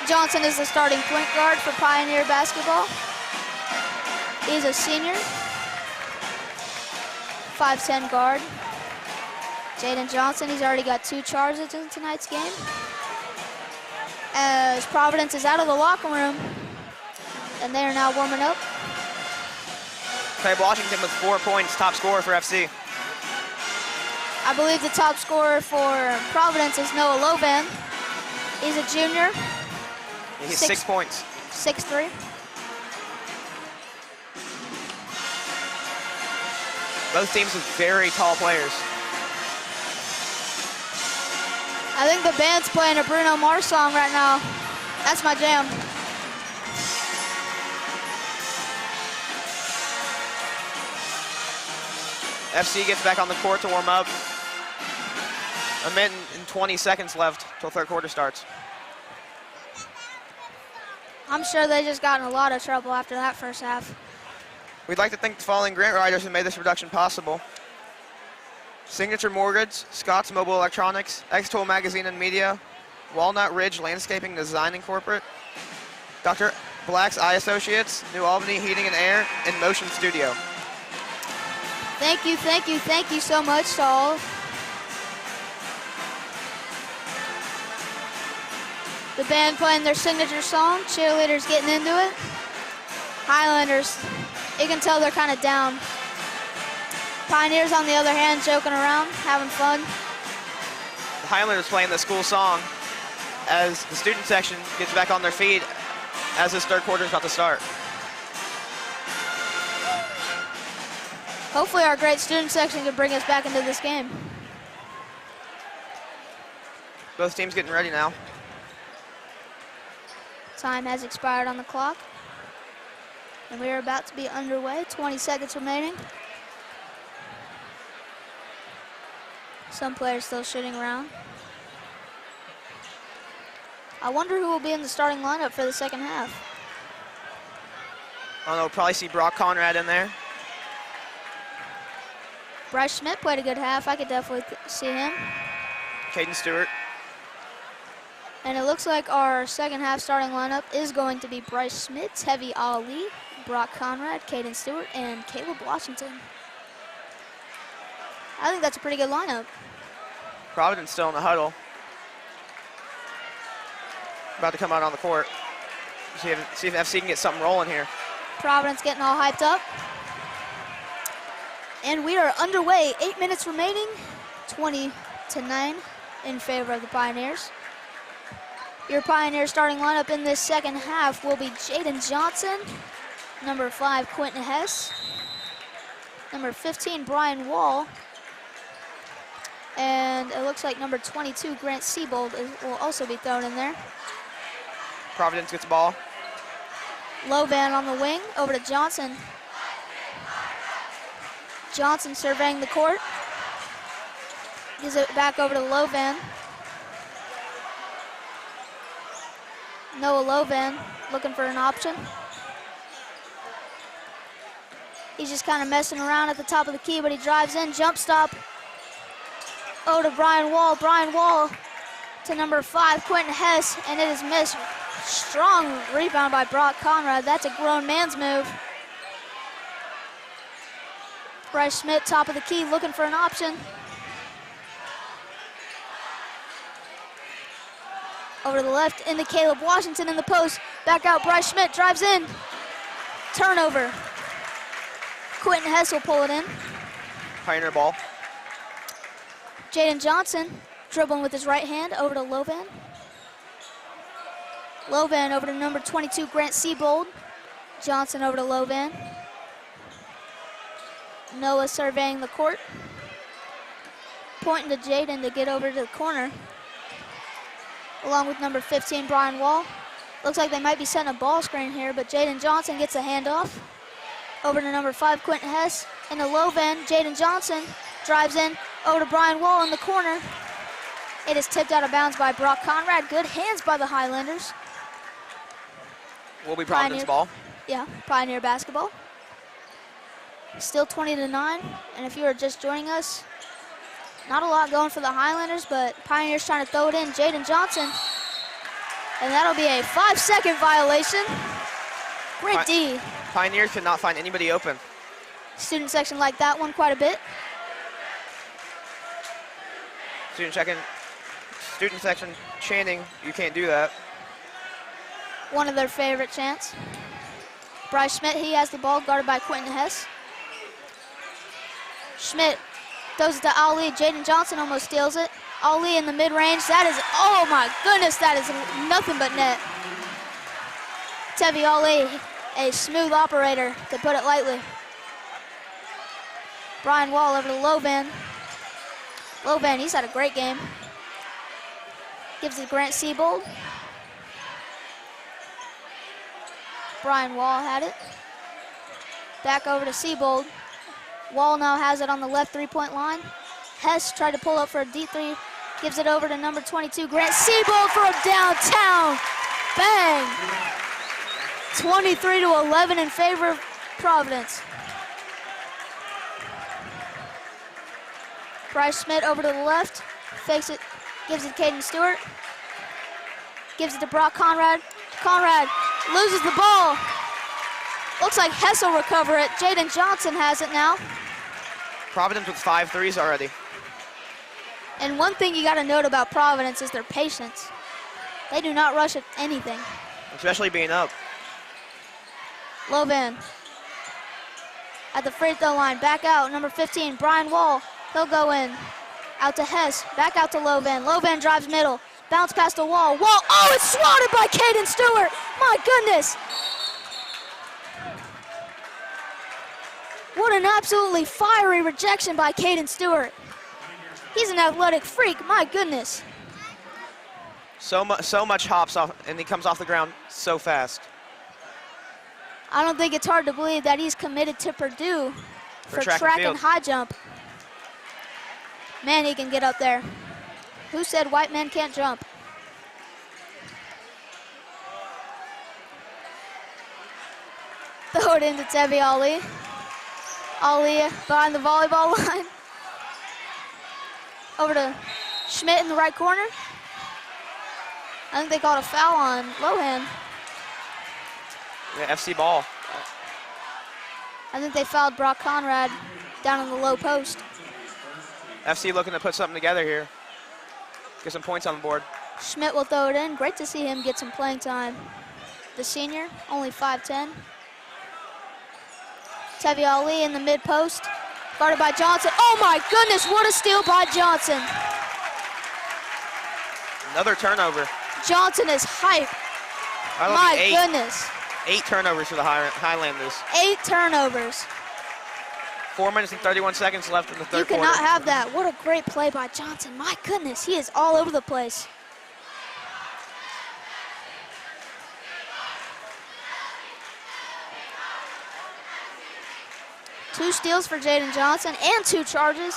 Johnson is the starting point guard for Pioneer basketball. He's a senior, 5'10" guard. Jaden Johnson, he's already got 2 charges in tonight's game. As Providence is out of the locker room, and they are now warming up.
Clay Washington with 4 points, top scorer for FC.
I believe the top scorer for Providence is Noah Lovan. He's a junior.
He's 6 points.
6'3".
Both teams with very tall players.
I think the band's playing a Bruno Mars song right now. That's my jam.
FC gets back on the court to warm up. A minute and 20 seconds left till third quarter starts.
I'm sure they just got in a lot of trouble after that first half.
We'd like to thank the following grant writers who made this production possible: Signature Mortgage, Scott's Mobile Electronics, X-Tool Magazine and Media, Walnut Ridge Landscaping Design Incorporate, Dr. Black's Eye Associates, New Albany Heating and Air, and Motion Studio.
Thank you, thank you, thank you so much to all. The band playing their signature song, cheerleaders getting into it. Highlanders, you can tell they're kind of down. Pioneers, on the other hand, joking around, having fun.
The Highlanders playing the school song as the student section gets back on their feet as this third quarter is about to start.
Hopefully our great student section can bring us back into this game.
Both teams getting ready now.
Time has expired on the clock. And we are about to be underway, 20 seconds remaining. Some players still shooting around. I wonder who will be in the starting lineup for the second half.
I don't know, we'll probably see Brock Conrad in there.
Bryce Schmidt played a good half. I could definitely see him.
Caden Stewart.
And it looks like our second half starting lineup is going to be Bryce Schmidt, Tevi Ali, Brock Conrad, Caden Stewart, and Caleb Washington. I think that's a pretty good lineup.
Providence still in the huddle. About to come out on the court. See if FC can get something rolling here.
Providence getting all hyped up. And we are underway, 8 minutes remaining, 20-9 in favor of the Pioneers. Your Pioneer starting lineup in this second half will be Jaden Johnson, number 5, Quentin Hess, number 15, Brian Wall, and it looks like number 22, Grant Siebold, will also be thrown in there.
Providence gets the ball.
Lovan on the wing, over to Johnson. Johnson surveying the court. Gives it back over to Lovan. Noah Lovan looking for an option. He's just kind of messing around at the top of the key, but he drives in, jump stop. Over to Brian Wall. Brian Wall to number 5, Quentin Hess, and it is missed. Strong rebound by Brock Conrad. That's a grown man's move. Bryce Schmidt, top of the key, looking for an option. Over to the left into Caleb Washington in the post. Back out, Bryce Schmidt drives in. Turnover. Quentin Hess will pull it in.
Pioneer ball.
Jaden Johnson dribbling with his right hand over to Lovan. Lovan over to number 22, Grant Seabold. Johnson over to Lovan. Noah surveying the court. Pointing to Jaden to get over to the corner. Along with number 15, Brian Wall. Looks like they might be setting a ball screen here, but Jaden Johnson gets the handoff. Over to number 5, Quentin Hess. In the Lovan, Jaden Johnson drives in over to Brian Wall in the corner. It is tipped out of bounds by Brock Conrad. Good hands by the Highlanders.
Will be Providence ball.
Yeah, Pioneer basketball. Still 20-9, and if you are just joining us, not a lot going for the Highlanders, but Pioneers trying to throw it in. Jaden Johnson, and that'll be a 5-second violation. Great D.
Pioneers could not find anybody open.
Student section liked that one quite a bit.
Student section chanting, you can't do that.
One of their favorite chants. Bryce Schmidt, he has the ball, guarded by Quentin Hess. Schmidt throws it to Ali. Jaden Johnson almost steals it. Ali in the mid-range. That is, oh my goodness, that is nothing but net. Tevi Ali, a smooth operator, to put it lightly. Brian Wall over to Lovan. Lovan, he's had a great game. Gives it to Grant Seabold. Brian Wall had it. Back over to Seabold. Wall now has it on the left three-point line. Hess tried to pull up for a D3. Gives it over to number 22, Grant Seabold for a downtown. Bang! 23-11 in favor of Providence. Bryce Schmidt over to the left. Fakes it, gives it to Caden Stewart. Gives it to Brock Conrad. Conrad loses the ball. Looks like Hess will recover it. Jaden Johnson has it now.
Providence with 5 threes already.
And one thing you got to note about Providence is their patience. They do not rush at anything.
Especially being up.
Lovan at the free throw line. Back out, number 15, Brian Wall. He'll go in. Out to Hess. Back out to Lovan. Lovan drives middle. Bounce past the Wall. Wall, oh, it's swatted by Caden Stewart. My goodness. What an absolutely fiery rejection by Caden Stewart. He's an athletic freak, my goodness.
So much hops off, and he comes off the ground so fast.
I don't think it's hard to believe that he's committed to Purdue for track and high jump. Man, he can get up there. Who said white men can't jump? Throw it into Tevi Ali. Ali behind the volleyball line. Over to Schmidt in the right corner. I think they called a foul on Lohan.
Yeah, FC ball.
I think they fouled Brock Conrad down in the low post.
FC looking to put something together here. Get some points on the board.
Schmidt will throw it in. Great to see him get some playing time. The senior, only 5'10". Tevi Ali in the mid post, guarded by Johnson. Oh my goodness, what a steal by Johnson.
Another turnover.
Johnson is hype. My goodness.
8 turnovers for the Highlanders.
8 turnovers.
4 minutes and 31 seconds left in the third quarter.
You cannot have that. What a great play by Johnson. My goodness, he is all over the place. Two steals for Jaden Johnson and 2 charges.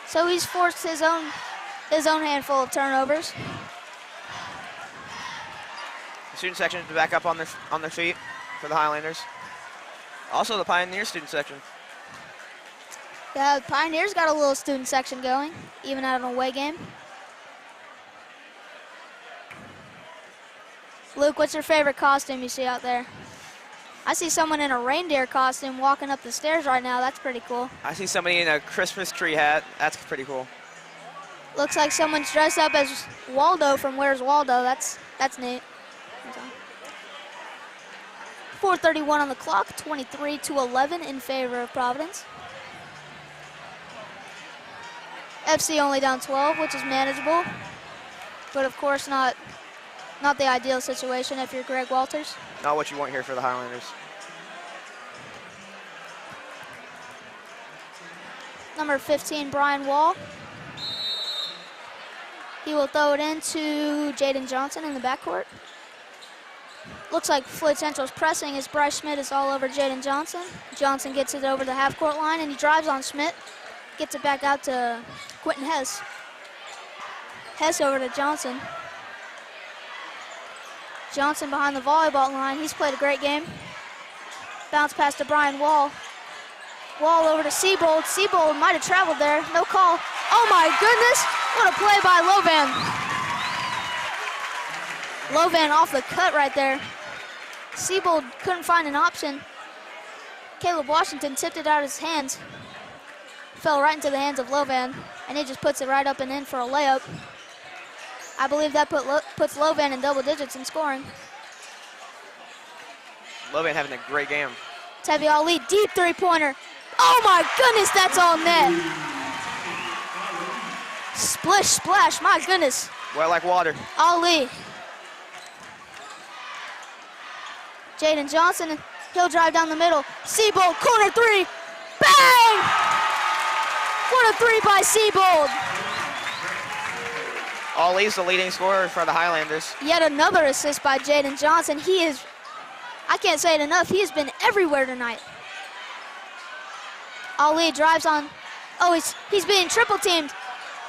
So he's forced his own handful of turnovers.
The student section is back up on their feet for the Highlanders. Also the Pioneer student section.
Yeah, the Pioneers got a little student section going, even at an away game. Luke, what's your favorite costume you see out there? I see someone in a reindeer costume walking up the stairs right now. That's pretty cool.
I see somebody in a Christmas tree hat. That's pretty cool.
Looks like someone's dressed up as Waldo from Where's Waldo. That's neat. 4:31 on the clock, 23-11 in favor of Providence. FC only down 12, which is manageable, but of course not the ideal situation if you're Greg Walters.
Not what you want here for the Highlanders.
Number 15, Brian Wall. He will throw it into Jaden Johnson in the backcourt. Looks like Floyd Central's pressing as Bryce Schmidt is all over Jaden Johnson. Johnson gets it over the half-court line, and he drives on Schmidt. Gets it back out to Quentin Hess. Hess over to Johnson. Johnson behind the volleyball line. He's played a great game. Bounce pass to Brian Wall. Wall over to Seabold. Seabold might have traveled there. No call. Oh my goodness! What a play by Lovan. Lovan off the cut right there. Seabold couldn't find an option. Caleb Washington tipped it out of his hands. Fell right into the hands of Lovan, and he just puts it right up and in for a layup. I believe that puts Lovan in double digits in scoring.
Lovan having a great game.
Tevi Ali, deep three-pointer. Oh my goodness, that's all net. Splish, splash, my goodness.
Well, like water.
Ali. Jaden Johnson, he'll drive down the middle. Seabold, corner three. Bang! What a three by Seabold.
Ali's the leading scorer for the Highlanders.
Yet another assist by Jaden Johnson. He is, I can't say it enough, he has been everywhere tonight. Ali drives on, oh, he's being triple teamed.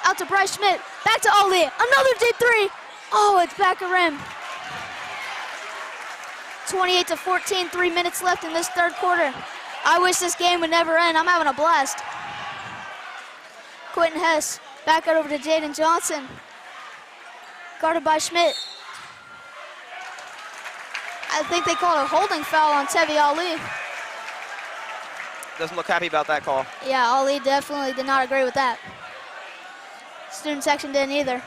Out to Bryce Schmidt, back to Ali, another deep three. Oh, it's back of rim. 28-14, 3 minutes left in this third quarter. I wish this game would never end. I'm having a blast. Quentin Hess, back out over to Jaden Johnson. Guarded by Schmidt. I think they called a holding foul on Tevi Ali.
Doesn't look happy about that call.
Yeah, Ali definitely did not agree with that. Student section didn't either.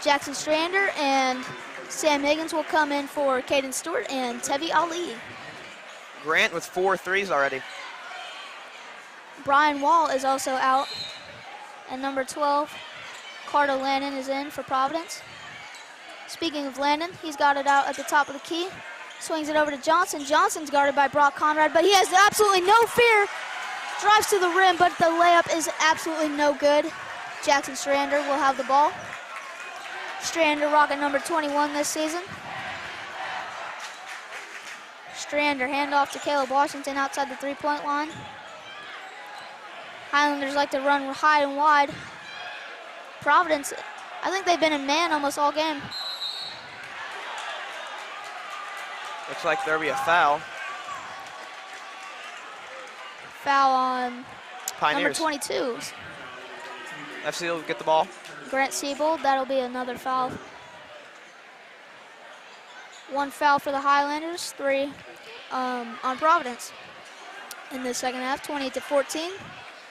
Jackson Strander and Sam Higgins will come in for Caden Stewart and Tevi Ali.
Grant with 4 threes already.
Brian Wall is also out. And number 12, Carter Lannon is in for Providence. Speaking of Lannon, he's got it out at the top of the key. Swings it over to Johnson. Johnson's guarded by Brock Conrad, but he has absolutely no fear. Drives to the rim, but the layup is absolutely no good. Jackson Strander will have the ball. Strander rocking number 21 this season. Strander handoff to Caleb Washington outside the three-point line. Highlanders like to run high and wide. Providence, I think they've been in man almost all game.
Looks like there'll be a foul.
Foul on
Pioneers.
number 22.
FC will get the ball.
Grant Siebold, that'll be another foul. 1 foul for the Highlanders, 3 on Providence. In the second half, 28-14.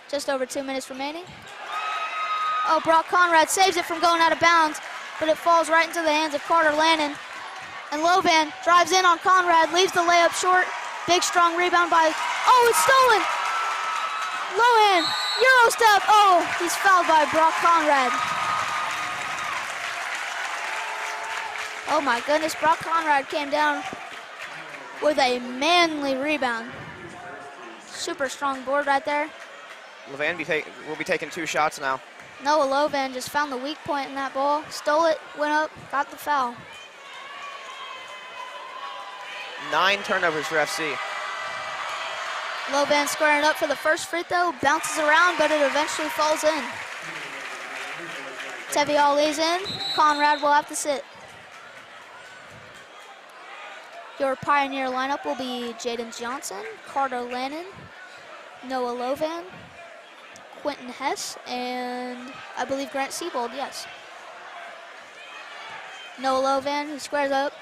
Just over 2 minutes remaining. Oh, Brock Conrad saves it from going out of bounds, but it falls right into the hands of Carter Lannon. And Lovan drives in on Conrad, leaves the layup short. Big, strong rebound by, oh, it's stolen! Lohan, Euro step, oh, he's fouled by Brock Conrad. Oh my goodness, Brock Conrad came down with a manly rebound. Super strong board right there.
Lovan will be taking 2 shots now.
Noah Lovan just found the weak point in that ball, stole it, went up, got the foul.
9 turnovers for FC.
Lovan squaring up for the first free throw, bounces around, but it eventually falls in. Tevi Ali's in, Conrad will have to sit. Your Pioneer lineup will be Jaden Johnson, Carter Lannon, Noah Lovan, Quentin Hess, and I believe Grant Siebold, yes. Noah Lovan, he squares up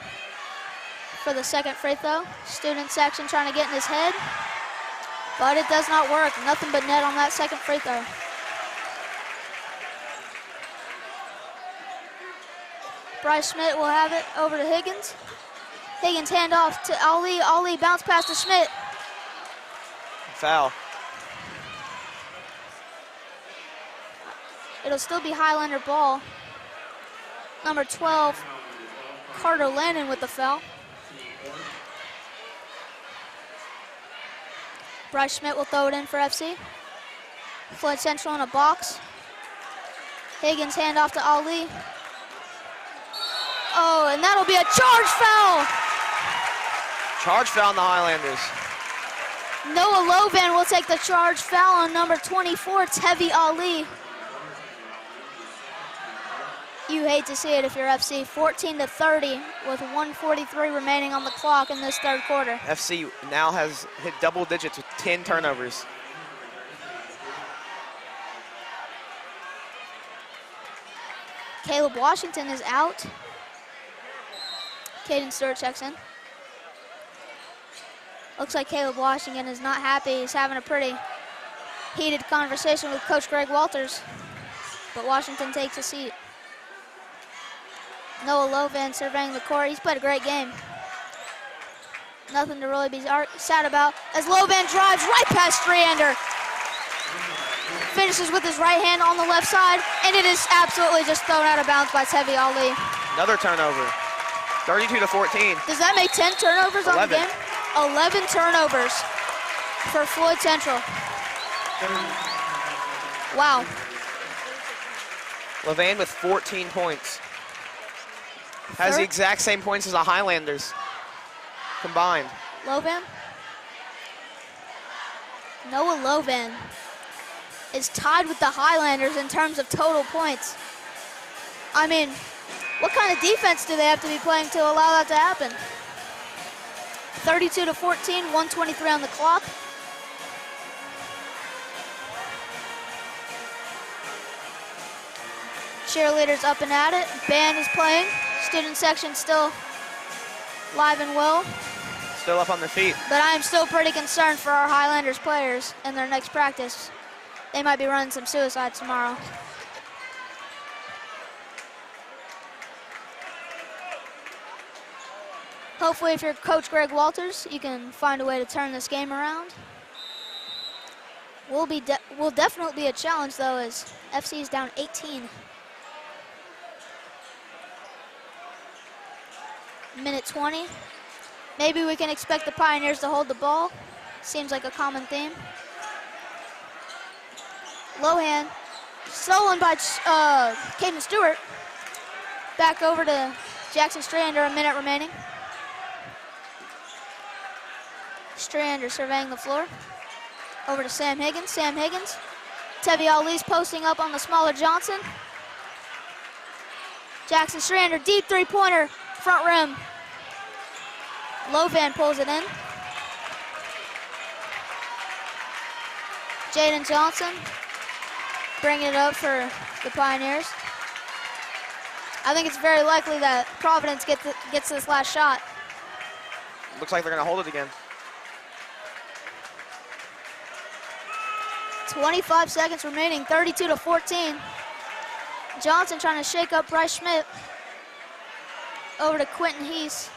for the second free throw. Student section trying to get in his head, but it does not work. Nothing but net on that second free throw. Bryce Schmidt will have it over to Higgins. Higgins handoff to Ali. Ali bounce pass to Schmidt.
Foul.
It'll still be Highlander ball. Number 12, Carter Lannon with the foul. Bryce Schmidt will throw it in for FC. Floyd Central in a box. Higgins handoff to Ali. Oh, and that'll be a charge foul.
Charge foul on the Highlanders.
Noah Lovan will take the charge foul on number 24, Tevi Ali. You hate to see it if you're FC. 14-30 with 1:43 remaining on the clock in this third quarter.
FC now has hit double digits with 10 turnovers.
Caleb Washington is out. Caden Stewart checks in. Looks like Caleb Washington is not happy. He's having a pretty heated conversation with Coach Greg Walters, but Washington takes a seat. Noah Lovan surveying the court. He's played a great game. Nothing to really be sad about as Lovan drives right past Strander. Finishes with his right hand on the left side, and it is absolutely just thrown out of bounds by Tevi Ali.
Another turnover. 32-14.
Does that make 10 turnovers
11.
on the game? 11 turnovers for Floyd Central. Wow.
Levan with 14 points. Has the exact same points as the Highlanders combined.
Lovan. Noah Lovan is tied with the Highlanders in terms of total points. I mean, what kind of defense do they have to be playing to allow that to happen? 32-14, 1:23 on the clock. Cheerleaders up and at it. Band is playing. Student section still live and well.
Still up on their feet.
But I am still pretty concerned for our Highlanders players in their next practice. They might be running some suicides tomorrow. Hopefully, if you're Coach Greg Walters, you can find a way to turn this game around. Will definitely be a challenge, though, as FC is down 18. Minute 20. Maybe we can expect the Pioneers to hold the ball. Seems like a common theme. Lohan, stolen by Caden Stewart. Back over to Jackson Strander, a minute remaining. Strander surveying the floor. Over to Sam Higgins. Sam Higgins. Tevi Ali's posting up on the smaller Johnson. Jackson Strander, deep three-pointer, front rim. Lovan pulls it in. Jaden Johnson bringing it up for the Pioneers. I think it's very likely that Providence gets this last shot.
Looks like they're going to hold it again.
25 seconds remaining, 32-14. Johnson trying to shake up Bryce Schmidt. Over to Quentin Hess.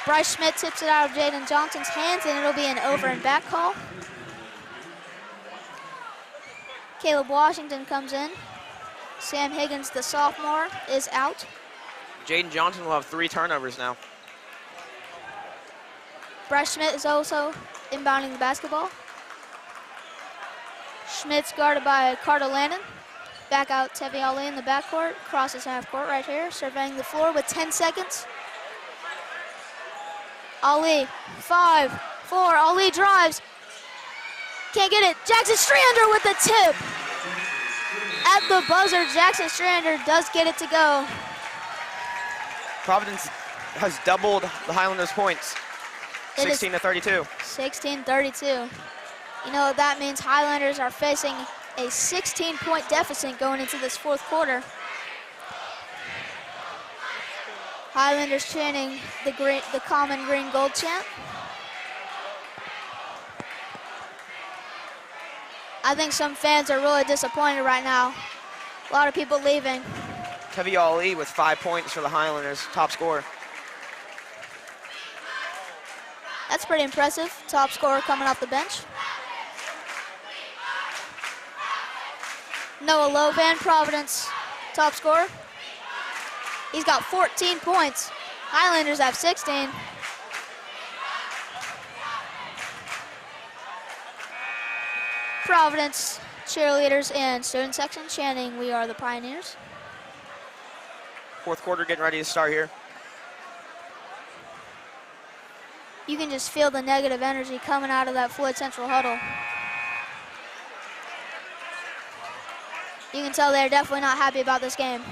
Bryce Schmidt tips it out of Jaden Johnson's hands, and it'll be an over and back call. Caleb Washington comes in. Sam Higgins, the sophomore, is out.
Jaden Johnson will have 3 turnovers now.
Bryce Schmidt is also inbounding the basketball. Schmidt's guarded by Carter Lannon. Back out Tevi Ali in the backcourt. Crosses half court right here, surveying the floor with 10 seconds. Ali, 5, 4, Ali drives. Can't get it. Jackson Strander with the tip. At the buzzer, Jackson Strander does get it to go.
Providence has doubled the Highlanders' points. 16-32.
16-32. You know what that means? Highlanders are facing a 16-point deficit going into this fourth quarter. Highlanders chanting the common green gold chant. I think some fans are really disappointed right now. A lot of people leaving.
Tevi Ali with 5 points for the Highlanders, top scorer.
That's pretty impressive. Top scorer coming off the bench. Noah Lovan, Providence, top scorer. He's got 14 points. Highlanders have 16. Providence cheerleaders and student section chanting, "We are the Pioneers."
Fourth quarter getting ready to start here.
You can just feel the negative energy coming out of that Floyd Central huddle. You can tell they're definitely not happy about this game.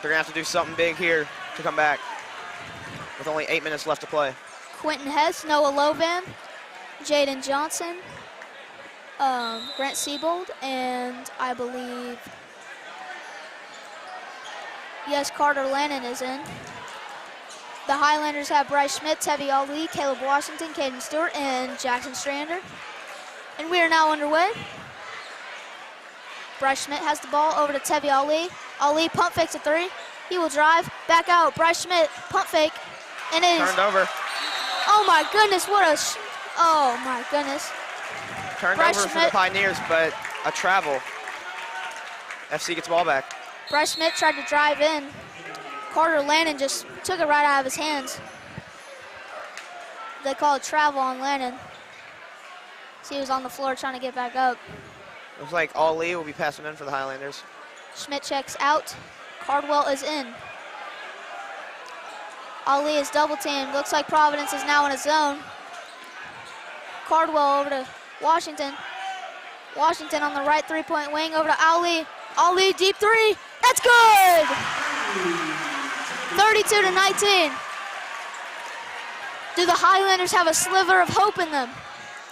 They're gonna have to do something big here to come back with only 8 minutes left to play.
Quentin Hess, Noah Lovan, Jaden Johnson, Grant Siebold, and I believe, yes, Carter Lannon is in. The Highlanders have Bryce Schmidt, Tevi Ali, Caleb Washington, Caden Stewart, and Jackson Strander. And we are now underway. Bryce Schmidt has the ball over to Tevi Ali. Ali pump fakes a three. He will drive, back out. Bryce Schmidt, pump fake, and it is
turned over.
Oh my goodness, what a, oh my goodness.
Turned
Bryce
over for
Schmidt.
the Pioneers, but a travel. FC gets the ball back.
Bryce Schmidt tried to drive in. Carter Lannon just took it right out of his hands. They call it travel on Lannon. So he was on the floor trying to get back up.
Looks like Ali will be passing in for the Highlanders.
Schmidt checks out. Cardwell is in. Ali is double teamed. Looks like Providence is now in a zone. Cardwell over to Washington. Washington on the right three-point wing over to Ali. Ali deep three. That's good! 32-19. Do the Highlanders have a sliver of hope in them?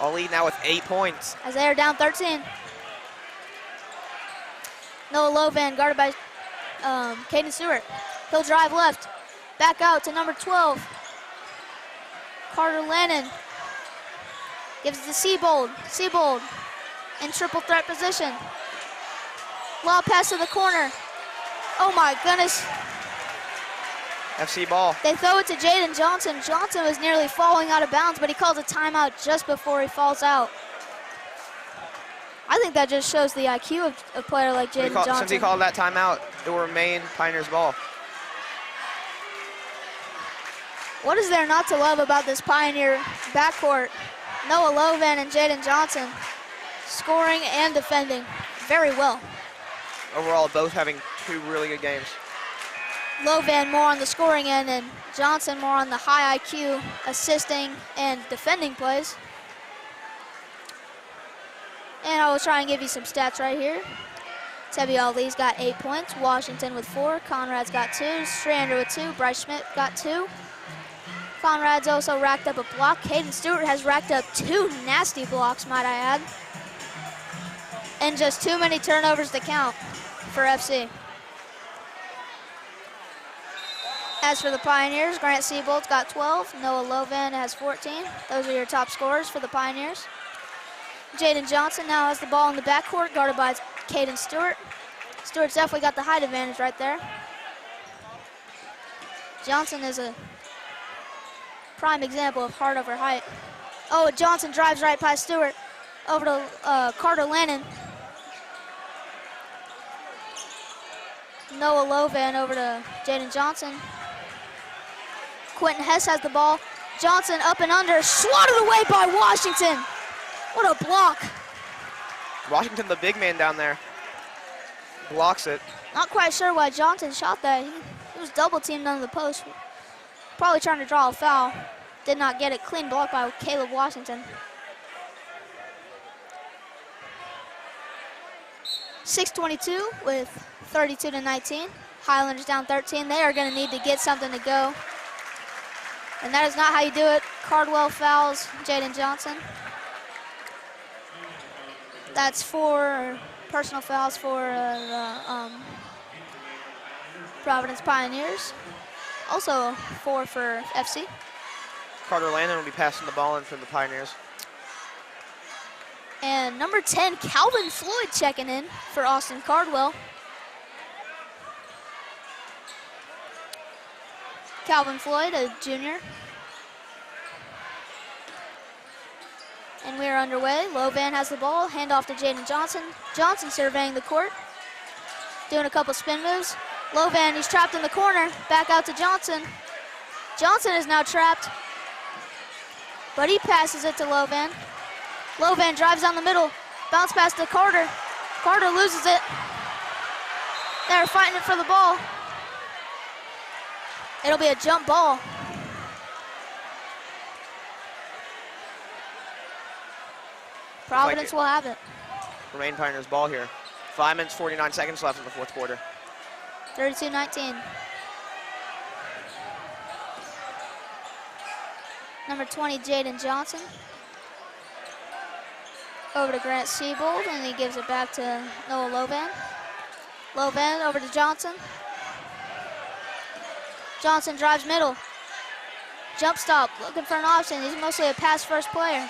Ali now with 8 points.
As they are down 13. Noah Lovan guarded by Caden Stewart. He'll drive left. Back out to number 12. Carter Lannon gives it to Siebold. Siebold in triple threat position. Lob pass to the corner. Oh my goodness.
FC ball.
They throw it to Jaden Johnson. Johnson was nearly falling out of bounds, but he calls a timeout just before he falls out. I think that just shows the IQ of a player like Jaden Johnson.
Since he called that timeout, it will remain Pioneers ball.
What is there not to love about this Pioneer backcourt? Noah Lovan and Jaden Johnson scoring and defending very well.
Overall, both having 2 really good games.
Lovan more on the scoring end and Johnson more on the high IQ assisting and defending plays. And I will try and give you some stats right here. Tevi Ali's got 8 points, Washington with 4, Conrad's got 2, Strander with 2, Bryce Schmidt got 2. Conrad's also racked up a block. Caden Stewart has racked up 2 nasty blocks, might I add. And just too many turnovers to count for FC. As for the Pioneers, Grant Siebold's got 12, Noah Lovan has 14. Those are your top scorers for the Pioneers. Jaden Johnson now has the ball in the backcourt, guarded by Caden Stewart. Stewart's definitely got the height advantage right there. Johnson is a prime example of heart over height. Oh, Johnson drives right past Stewart over to Carter Lannon. Noah Lovan over to Jaden Johnson. Quentin Hess has the ball. Johnson up and under, swatted away by Washington. What a block.
Washington, the big man down there, blocks it.
Not quite sure why Johnson shot that. He was double teamed under the post. Probably trying to draw a foul. Did not get it. Clean block by Caleb Washington. 6:22 with 32-19. Highlanders down 13. They are going to need to get something to go. And that is not how you do it. Cardwell fouls Jaden Johnson. That's 4 personal fouls for the Providence Pioneers. Also 4 for FC.
Carter Landon will be passing the ball in for the Pioneers.
And number 10, Calvin Floyd checking in for Austin Cardwell. Calvin Floyd, a junior. And we are underway. Lovan has the ball, handoff to Jaden Johnson. Johnson surveying the court, doing a couple spin moves. Lovan, he's trapped in the corner, back out to Johnson. Johnson is now trapped, but he passes it to Lovan. Lovan drives down the middle, bounce pass to Carter. Carter loses it. They're fighting it for the ball. It'll be a jump ball. Providence will have it.
Remain Pioneers ball here. 5 minutes, 49 seconds left in the fourth quarter.
32-19. Number 20, Jaden Johnson. Over to Grant Siebold, and he gives it back to Noah Lovan. Lovan over to Johnson. Johnson drives middle. Jump stop, looking for an option. He's mostly a pass-first player.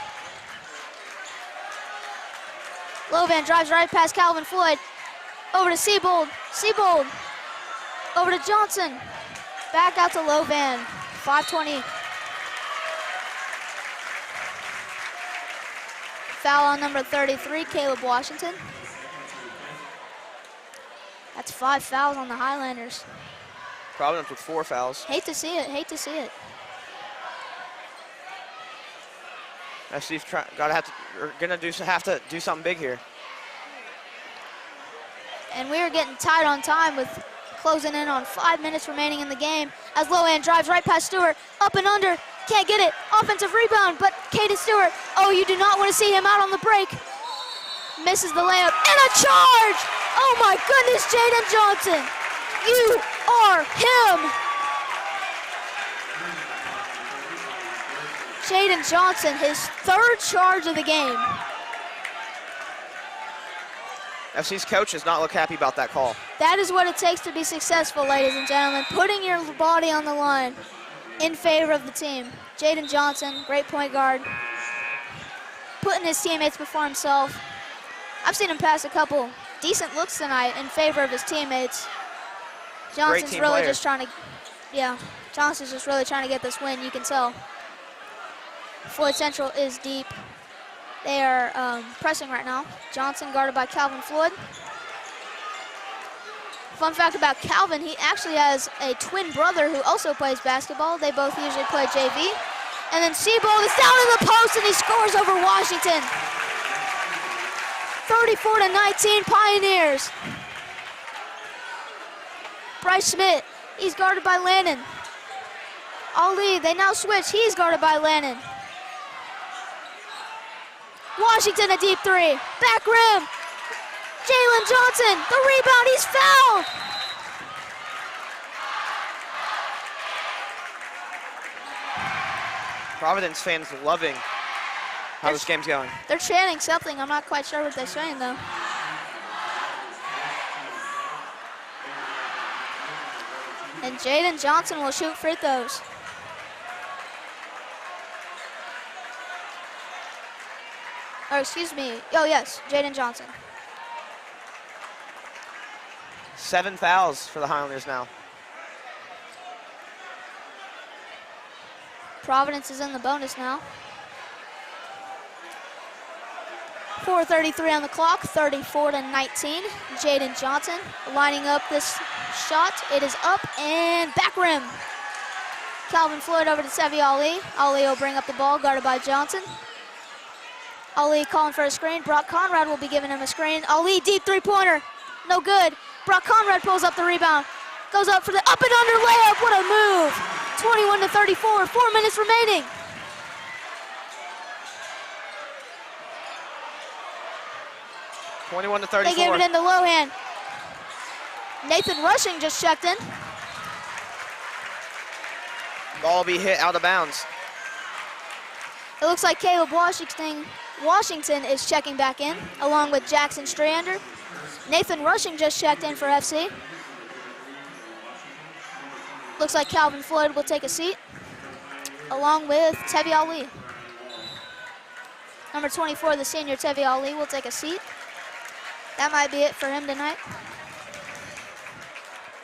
Lovan drives right past Calvin Floyd. Over to Siebold. Siebold over to Johnson. Back out to Lovan. 5:20. Foul on number 33, Caleb Washington. That's 5 fouls on the Highlanders.
Providence with 4 fouls.
Hate to see it, hate to see it.
FC's have to do something big here.
And we are getting tight on time with closing in on 5 minutes remaining in the game. As Lohan drives right past Stewart, up and under, can't get it. Offensive rebound, but Caden Stewart, oh, you do not want to see him out on the break. Misses the layup, and a charge! Oh my goodness, Jaden Johnson, you are him! Jaden Johnson, his 3rd charge of the game.
FC's coach does not look happy about that call.
That is what it takes to be successful, ladies and gentlemen. Putting your body on the line in favor of the team. Jaden Johnson, great point guard. Putting his teammates before himself. I've seen him pass a couple decent looks tonight in favor of his teammates. Johnson's really
player.
just trying to, Johnson's just really trying to get this win, you can tell. Floyd Central is deep. They are pressing right now. Johnson guarded by Calvin Floyd. Fun fact about Calvin, he actually has a twin brother who also plays basketball. They both usually play JV. And then Siebold is down in the post and he scores over Washington. 34-19 Pioneers. Bryce Schmidt, he's guarded by Lannon. Ali, they now switch, he's guarded by Lannon. Washington a deep 3, back rim. Jalen Johnson, the rebound, he's fouled.
Providence fans loving how this game's going.
They're chanting something, I'm not quite sure what they're saying though. And Jaden Johnson will shoot free throws. Or excuse me, oh yes, Jaden Johnson.
7 fouls for the Highlanders now.
Providence is in the bonus now. 4:33 on the clock, 34-19. Jaden Johnson lining up this shot. It is up and back rim. Calvin Floyd over to Sevi Ali. Ali will bring up the ball, guarded by Johnson. Ali calling for a screen. Brock Conrad will be giving him a screen. Ali, deep 3-pointer, no good. Brock Conrad pulls up the rebound. Goes up for the up and under layup, what a move. 21-34, 4 minutes remaining. They gave it into Lohan. Nathan Rushing just checked in.
Ball will be hit out of bounds.
It looks like Caleb Washington is checking back in, along with Jackson Strander. Nathan Rushing just checked in for FC. Looks like Calvin Floyd will take a seat, along with Tevi Ali. Number 24, the senior Tevi Ali, will take a seat. That might be it for him tonight.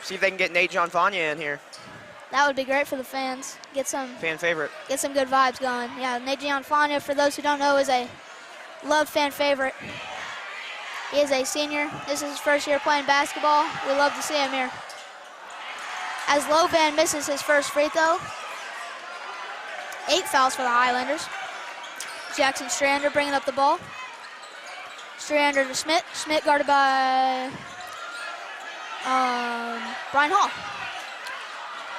See if they can get Nate John Vanya in here.
That would be great for the fans. Get some
fan favorite.
Get some good vibes going. Yeah, Nate John Vanya, for those who don't know, is a love fan favorite. He is a senior. This is his first year playing basketball. We love to see him here. As Lovan misses his first free throw. 8 fouls for the Highlanders. Jackson Strander bringing up the ball. Strander to Schmidt. Schmidt guarded by Brian Hall.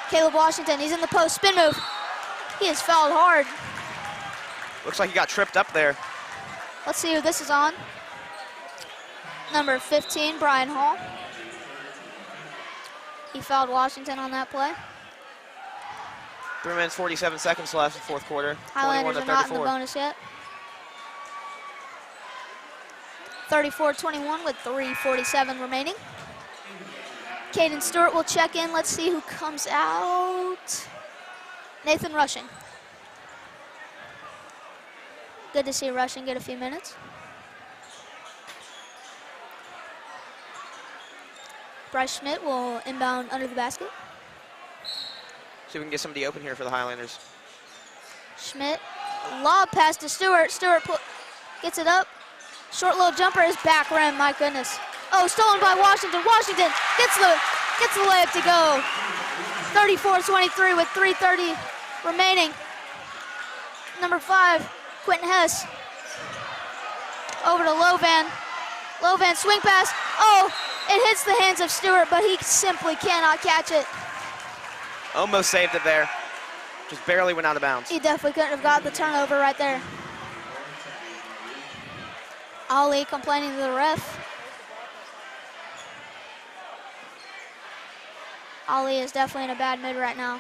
Caleb Washington, he's in the post, spin move. He is fouled hard.
Looks like he got tripped up there.
Let's see who this is on. Number 15, Brian Hall. He fouled Washington on that play.
3 minutes, 47 seconds left in the fourth quarter.
Highlanders are not in the bonus yet. 34-21 with 3:47 remaining. Caden Stewart will check in. Let's see who comes out. Nathan Rushing. Good to see Rushing get a few minutes. Bryce Schmidt will inbound under the basket.
See if we can get somebody open here for the Highlanders.
Schmidt, lob pass to Stewart. Stewart gets it up. Short little jumper is back rim, my goodness. Oh, stolen by Washington. Washington gets the layup to go. 34-23 with 3:30 remaining. Number 5, Quentin Hess. Over to Lovan. Lovan swing pass. Oh, it hits the hands of Stewart, but he simply cannot catch it.
Almost saved it there. Just barely went out of bounds.
He definitely couldn't have got the turnover right there. Ali complaining to the ref. Ali is definitely in a bad mood right now.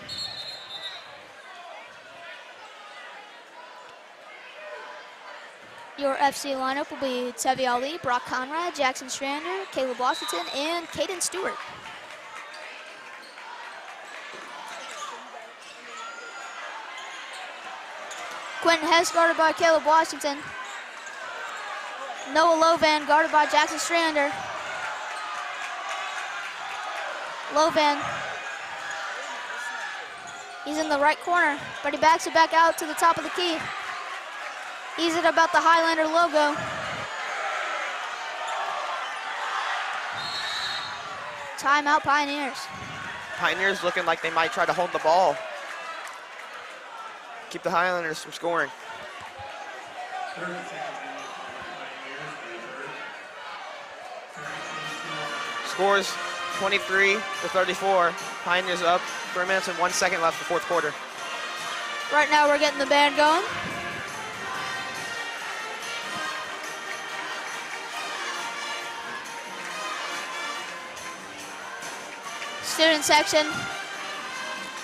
Your FC lineup will be Tevi Ali, Brock Conrad, Jackson Strander, Caleb Washington, and Caden Stewart. Quentin Hess guarded by Caleb Washington. Noah Lovan guarded by Jackson Strander. Lovan, he's in the right corner, but he backs it back out to the top of the key. He's at about the Highlander logo. Timeout, Pioneers.
Pioneers looking like they might try to hold the ball. Keep the Highlanders from scoring. Scores 23-34. Pioneers up. 3 minutes and 1 second left in the fourth quarter.
Right now we're getting the band going. Student section.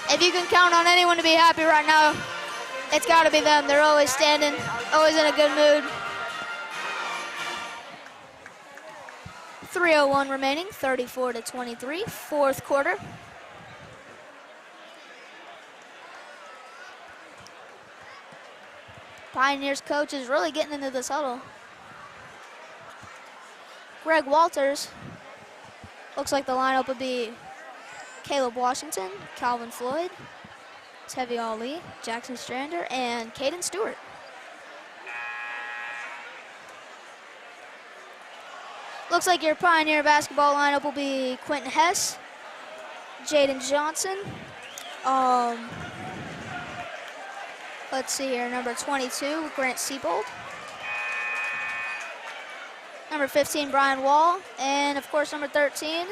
If you can count on anyone to be happy right now, it's got to be them. They're always standing, always in a good mood. 3:01 remaining, 34-23, fourth quarter. Pioneers coach is really getting into this huddle. Greg Walters, looks like the lineup would be Caleb Washington, Calvin Floyd, Tevi Ali, Jackson Strander, and Caden Stewart. Looks like your Pioneer basketball lineup will be Quentin Hess, Jaden Johnson, let's see here, number 22, Grant Siebold, number 15, Brian Wall, and of course number 13,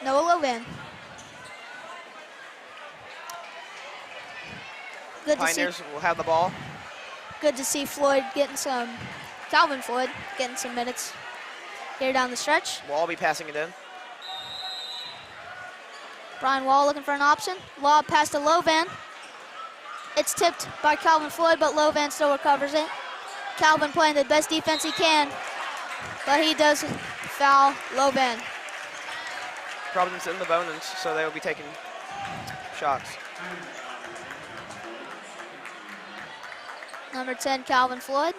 Noah Lovan.
Pioneers will have the ball.
Good to see Floyd getting some, Calvin Floyd getting some minutes here down the stretch.
We'll all be passing it in.
Brian Wall looking for an option. Lob pass to Lovan. It's tipped by Calvin Floyd, but Lovan still recovers it. Calvin playing the best defense he can, but he does foul Lovan.
Providence in the bonus, so they will be taking shots.
Number 10, Calvin Floyd.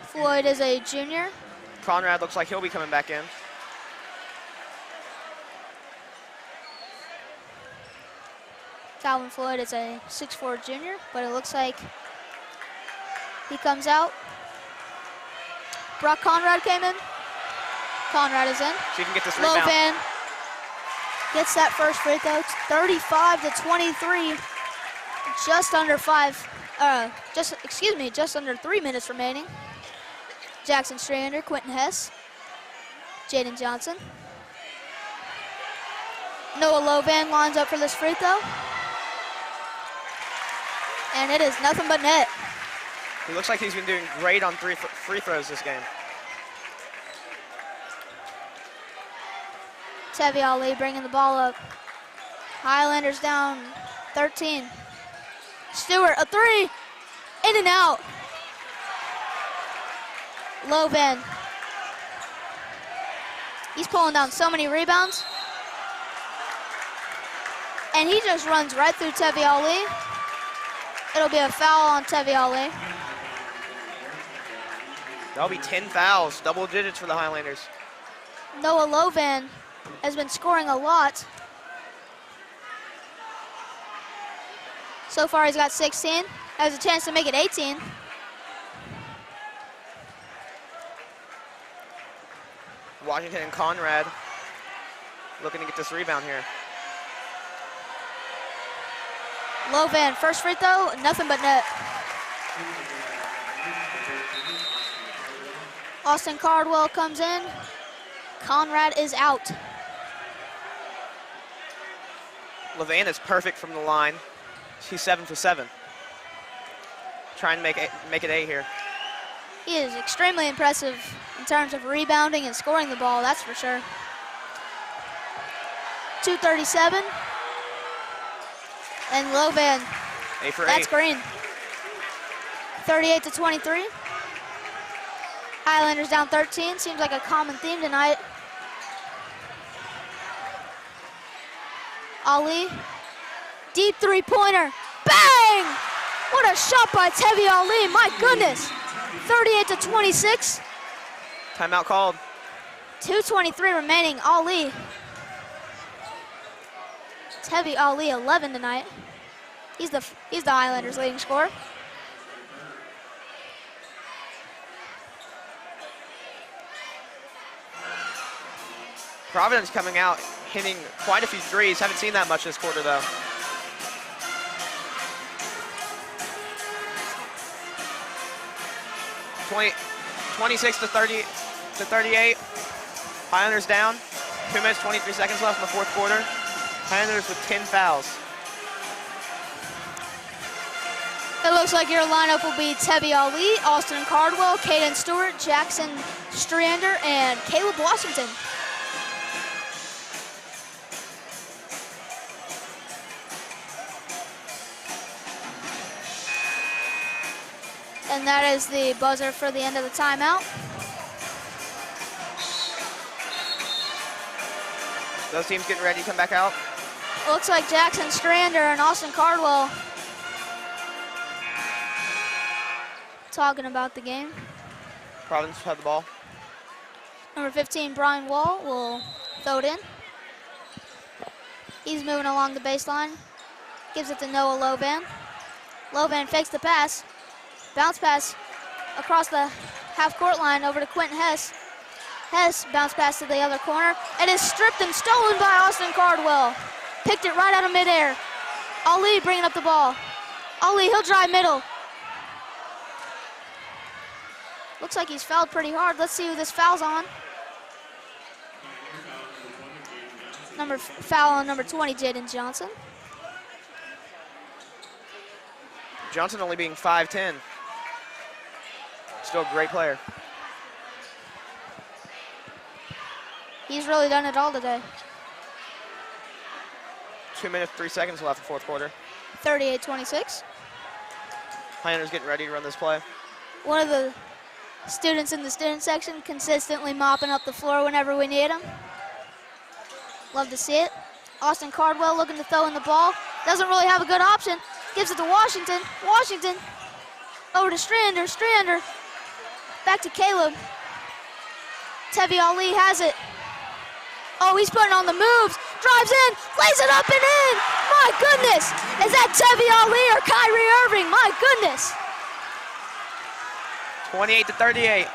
Floyd is a junior.
Conrad looks like he'll be coming back in.
Calvin Floyd is a 6'4" junior, but it looks like he comes out. Brock Conrad came in. Conrad is in.
So you can get this rebound.
Lovan gets that first free throw. It's 35-23. Just under 3 minutes remaining. Jackson Strander, Quentin Hess, Jaden Johnson. Noah Lovan lines up for this free throw. And it is nothing but net.
He looks like he's been doing great on free throws this game.
Tevi Ali bringing the ball up. Highlanders down 13. Stewart, a three, in and out. Lovan. He's pulling down so many rebounds. And he just runs right through Tevi Ali. It'll be a foul on Tevi Ali.
That'll be 10 fouls, double digits for the Highlanders.
Noah Lovan has been scoring a lot. So far he's got 16. Has a chance to make it 18.
Washington and Conrad looking to get this rebound here.
Lovan, first free throw, nothing but net. Austin Cardwell comes in. Conrad is out.
Levan is perfect from the line. He's 7 for 7. Trying to make it 8 here.
He is extremely impressive in terms of rebounding and scoring the ball, that's for sure. 2:37. And Lovan,
8 for 8.
that's green. 38-23. Highlanders down 13. Seems like a common theme tonight. Ali, deep three-pointer. Bang! What a shot by Tevi Ali, my goodness. 38-26.
Timeout called.
2:23 remaining, Ali. Tevi Ali, 11 tonight. He's the Highlanders' leading scorer.
Providence coming out, hitting quite a few threes. Haven't seen that much this quarter, though. (20) 26-38. Highlanders down. 2 minutes, 23 seconds left in the fourth quarter. Highlanders with 10 fouls.
It looks like your lineup will be Tevi Ali, Austin Cardwell, Caden Stewart, Jackson Strander, and Caleb Washington. And that is the buzzer for the end of the timeout.
Those teams getting ready to come back out.
Looks like Jackson Strander and Austin Cardwell talking about the game.
Providence have the ball.
Number 15, Brian Wall, will throw it in. He's moving along the baseline. Gives it to Noah Lovan. Lovan fakes the pass. Bounce pass across the half-court line over to Quentin Hess. Hess bounce pass to the other corner. It is stripped and stolen by Austin Cardwell. Picked it right out of midair. Ali bringing up the ball. Ali, he'll drive middle. Looks like he's fouled pretty hard. Let's see who this foul's on. Foul on number 20, Jaden Johnson.
Johnson only being 5'10". Still a great player.
He's really done it all today.
2 minutes, 3 seconds left in fourth quarter.
38-26.
Highlanders getting ready to run this play.
One of the students in the student section consistently mopping up the floor whenever we need him. Love to see it. Austin Cardwell looking to throw in the ball. Doesn't really have a good option. Gives it to Washington. Washington over to Strander. Strander back to Caleb. Tevi Ali has it. Oh, he's putting on the moves. Drives in, lays it up and in. My goodness. Is that Tevi Ali or Kyrie Irving? My goodness.
28-38.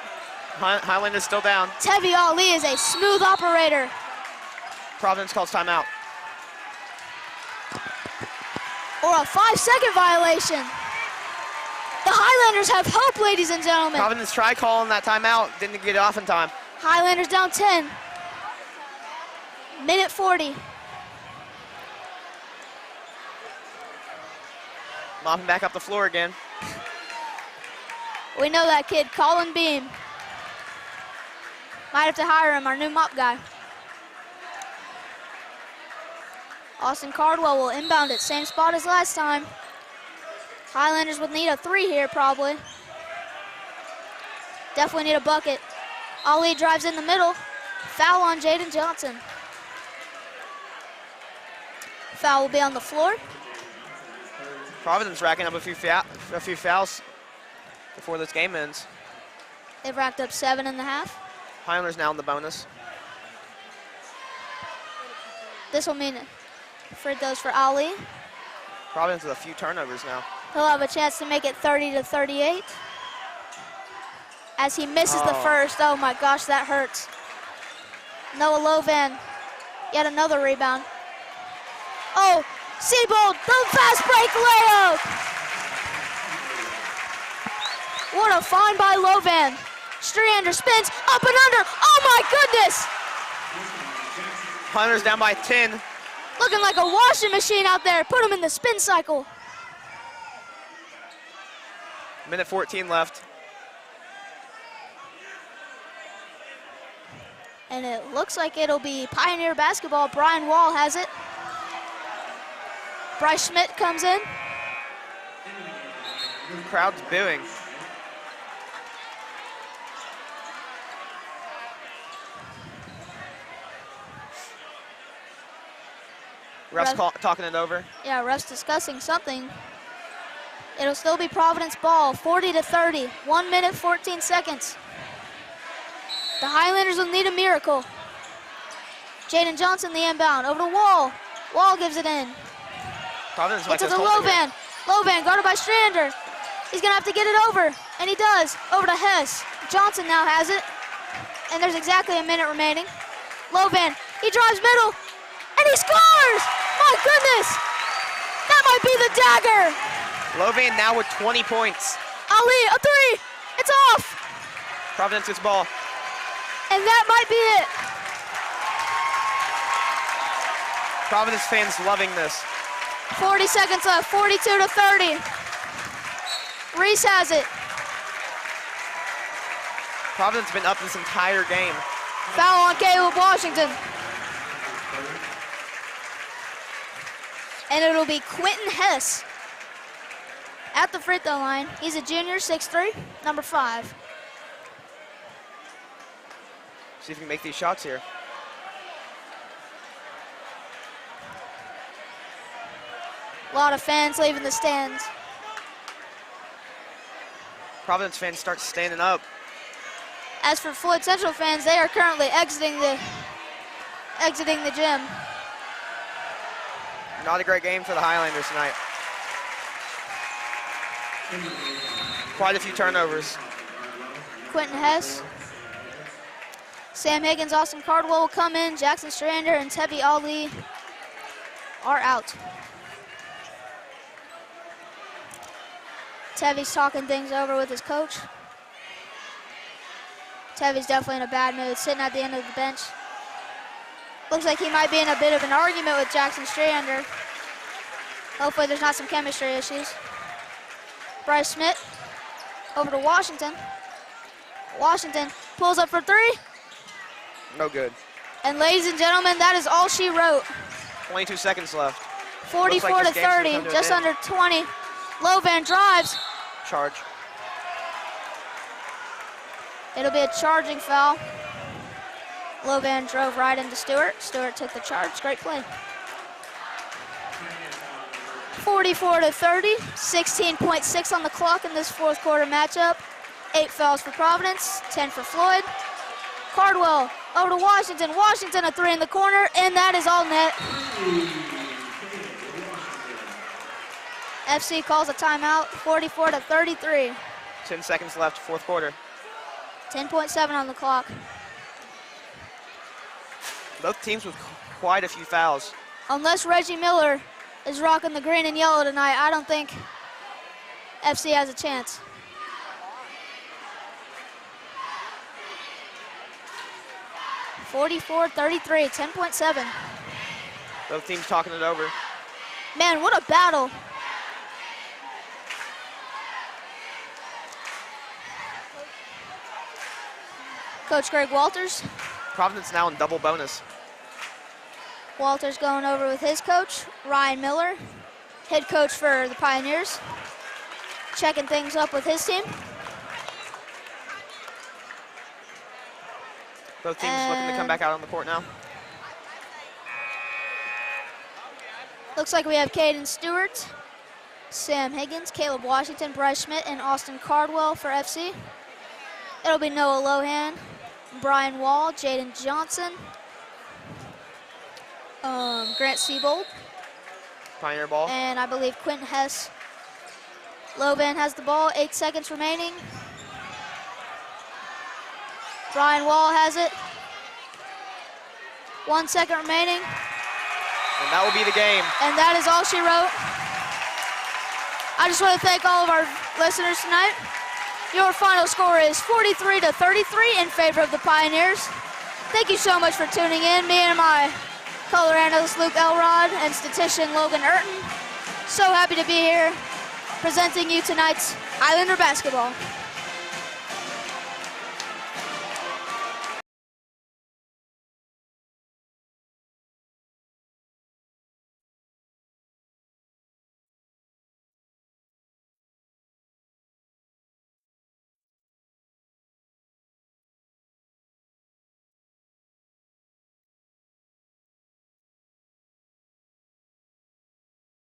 Highlanders still down.
Tevi Ali is a smooth operator.
Providence calls timeout.
Or a 5-second violation. The Highlanders have hope, ladies and gentlemen.
Providence tried calling that timeout, didn't get it off in time.
Highlanders down 10. Minute 40.
Mopping back up the floor again.
We know that kid, Colin Beam. Might have to hire him, our new mop guy. Austin Cardwell will inbound it, same spot as last time. Highlanders would need a 3 here, probably. Definitely need a bucket. Ali drives in the middle. Foul on Jaden Johnson. Foul will be on the floor.
Providence racking up a few fouls before this game ends.
They've racked up 7.5.
Highlanders now in the bonus.
This will mean free throws for Ali.
Providence with a few turnovers now.
He'll have a chance to make it 30-38. As he misses the first. Oh my gosh, that hurts. Noah Lovan, yet another rebound. Oh, Seabold, the fast break layup. What a find by Lovan. Strander spins up and under. Oh my goodness.
Highlanders down by 10.
Looking like a washing machine out there. Put him in the spin cycle.
Minute 14 left.
And it looks like it'll be Pioneer basketball. Brian Wall has it. Bryce Schmidt comes in.
Crowd's booing. Ref's talking it over.
Yeah, ref's discussing something. It'll still be Providence ball, 40-30, 1 minute, 14 seconds. The Highlanders will need a miracle. Jaden Johnson, the inbound, over to Wall. Wall gives it in.
Providence
It's to the Lovan. Lovan guarded by Strander. He's gonna have to get it over, and he does. Over to Hess. Johnson now has it, and there's exactly a minute remaining. Lovan, he drives middle, and he scores! My goodness! That might be the dagger.
Lovan now with 20 points.
Ali, a 3, it's off.
Providence gets ball.
And that might be it.
Providence fans loving this.
40 seconds left, 42-30. Reese has it.
Providence been up this entire game.
Foul on Caleb Washington. And it'll be Quentin Hess at the free throw line. He's a junior, 6'3", number 5.
See if we can make these shots here.
A lot of fans leaving the stands.
Providence fans start standing up.
As for Floyd Central fans, they are currently exiting the gym.
Not a great game for the Highlanders tonight. Quite a few turnovers.
Quentin Hess. Sam Higgins, Austin Cardwell will come in. Jackson Strander and Tevi Ali are out. Tevi's talking things over with his coach. Tevi's definitely in a bad mood, sitting at the end of the bench. Looks like he might be in a bit of an argument with Jackson Strander. Hopefully there's not some chemistry issues. Bryce Schmidt over to Washington. Washington pulls up for 3.
No good.
And ladies and gentlemen, that is all she wrote.
22 seconds left.
44 to 30, just under 20. Lovan drives.
Charge.
It'll be a charging foul. Lovan drove right into Stewart. Stewart took the charge. Great play. 44 to 30, 16.6 on the clock in this fourth quarter matchup. 8 fouls for Providence, 10 for Floyd. Cardwell over to Washington. Washington a 3 in the corner, and that is all net. FC calls a timeout, 44 to 33.
10 seconds left, fourth quarter.
10.7 on the clock.
Both teams with quite a few fouls.
Unless Reggie Miller is rocking the green and yellow tonight, I don't think FC has a chance. (44-33), 10.7.
Both teams talking it over.
Man, what a battle. Coach Greg Walters.
Providence now in double bonus.
Walters going over with his coach, Ryan Miller, head coach for the Pioneers, checking things up with his team.
Both teams looking to come back out on the court now.
Looks like we have Caden Stewart, Sam Higgins, Caleb Washington, Bryce Schmidt, and Austin Cardwell for FC. It'll be Noah Lohan, Brian Wall, Jaden Johnson, Grant Siebold,
Pioneer ball.
and I believe Quentin Hess. Lovan has the ball, 8 seconds remaining. Brian Wall has it. 1 second remaining.
And that will be the game.
And that is all she wrote. I just want to thank all of our listeners tonight. Your final score is 43 to 33 in favor of the Pioneers. Thank you so much for tuning in. Me and my color analyst Luke Elrod and statistician Logan Urton. So happy to be here presenting you tonight's Islander basketball.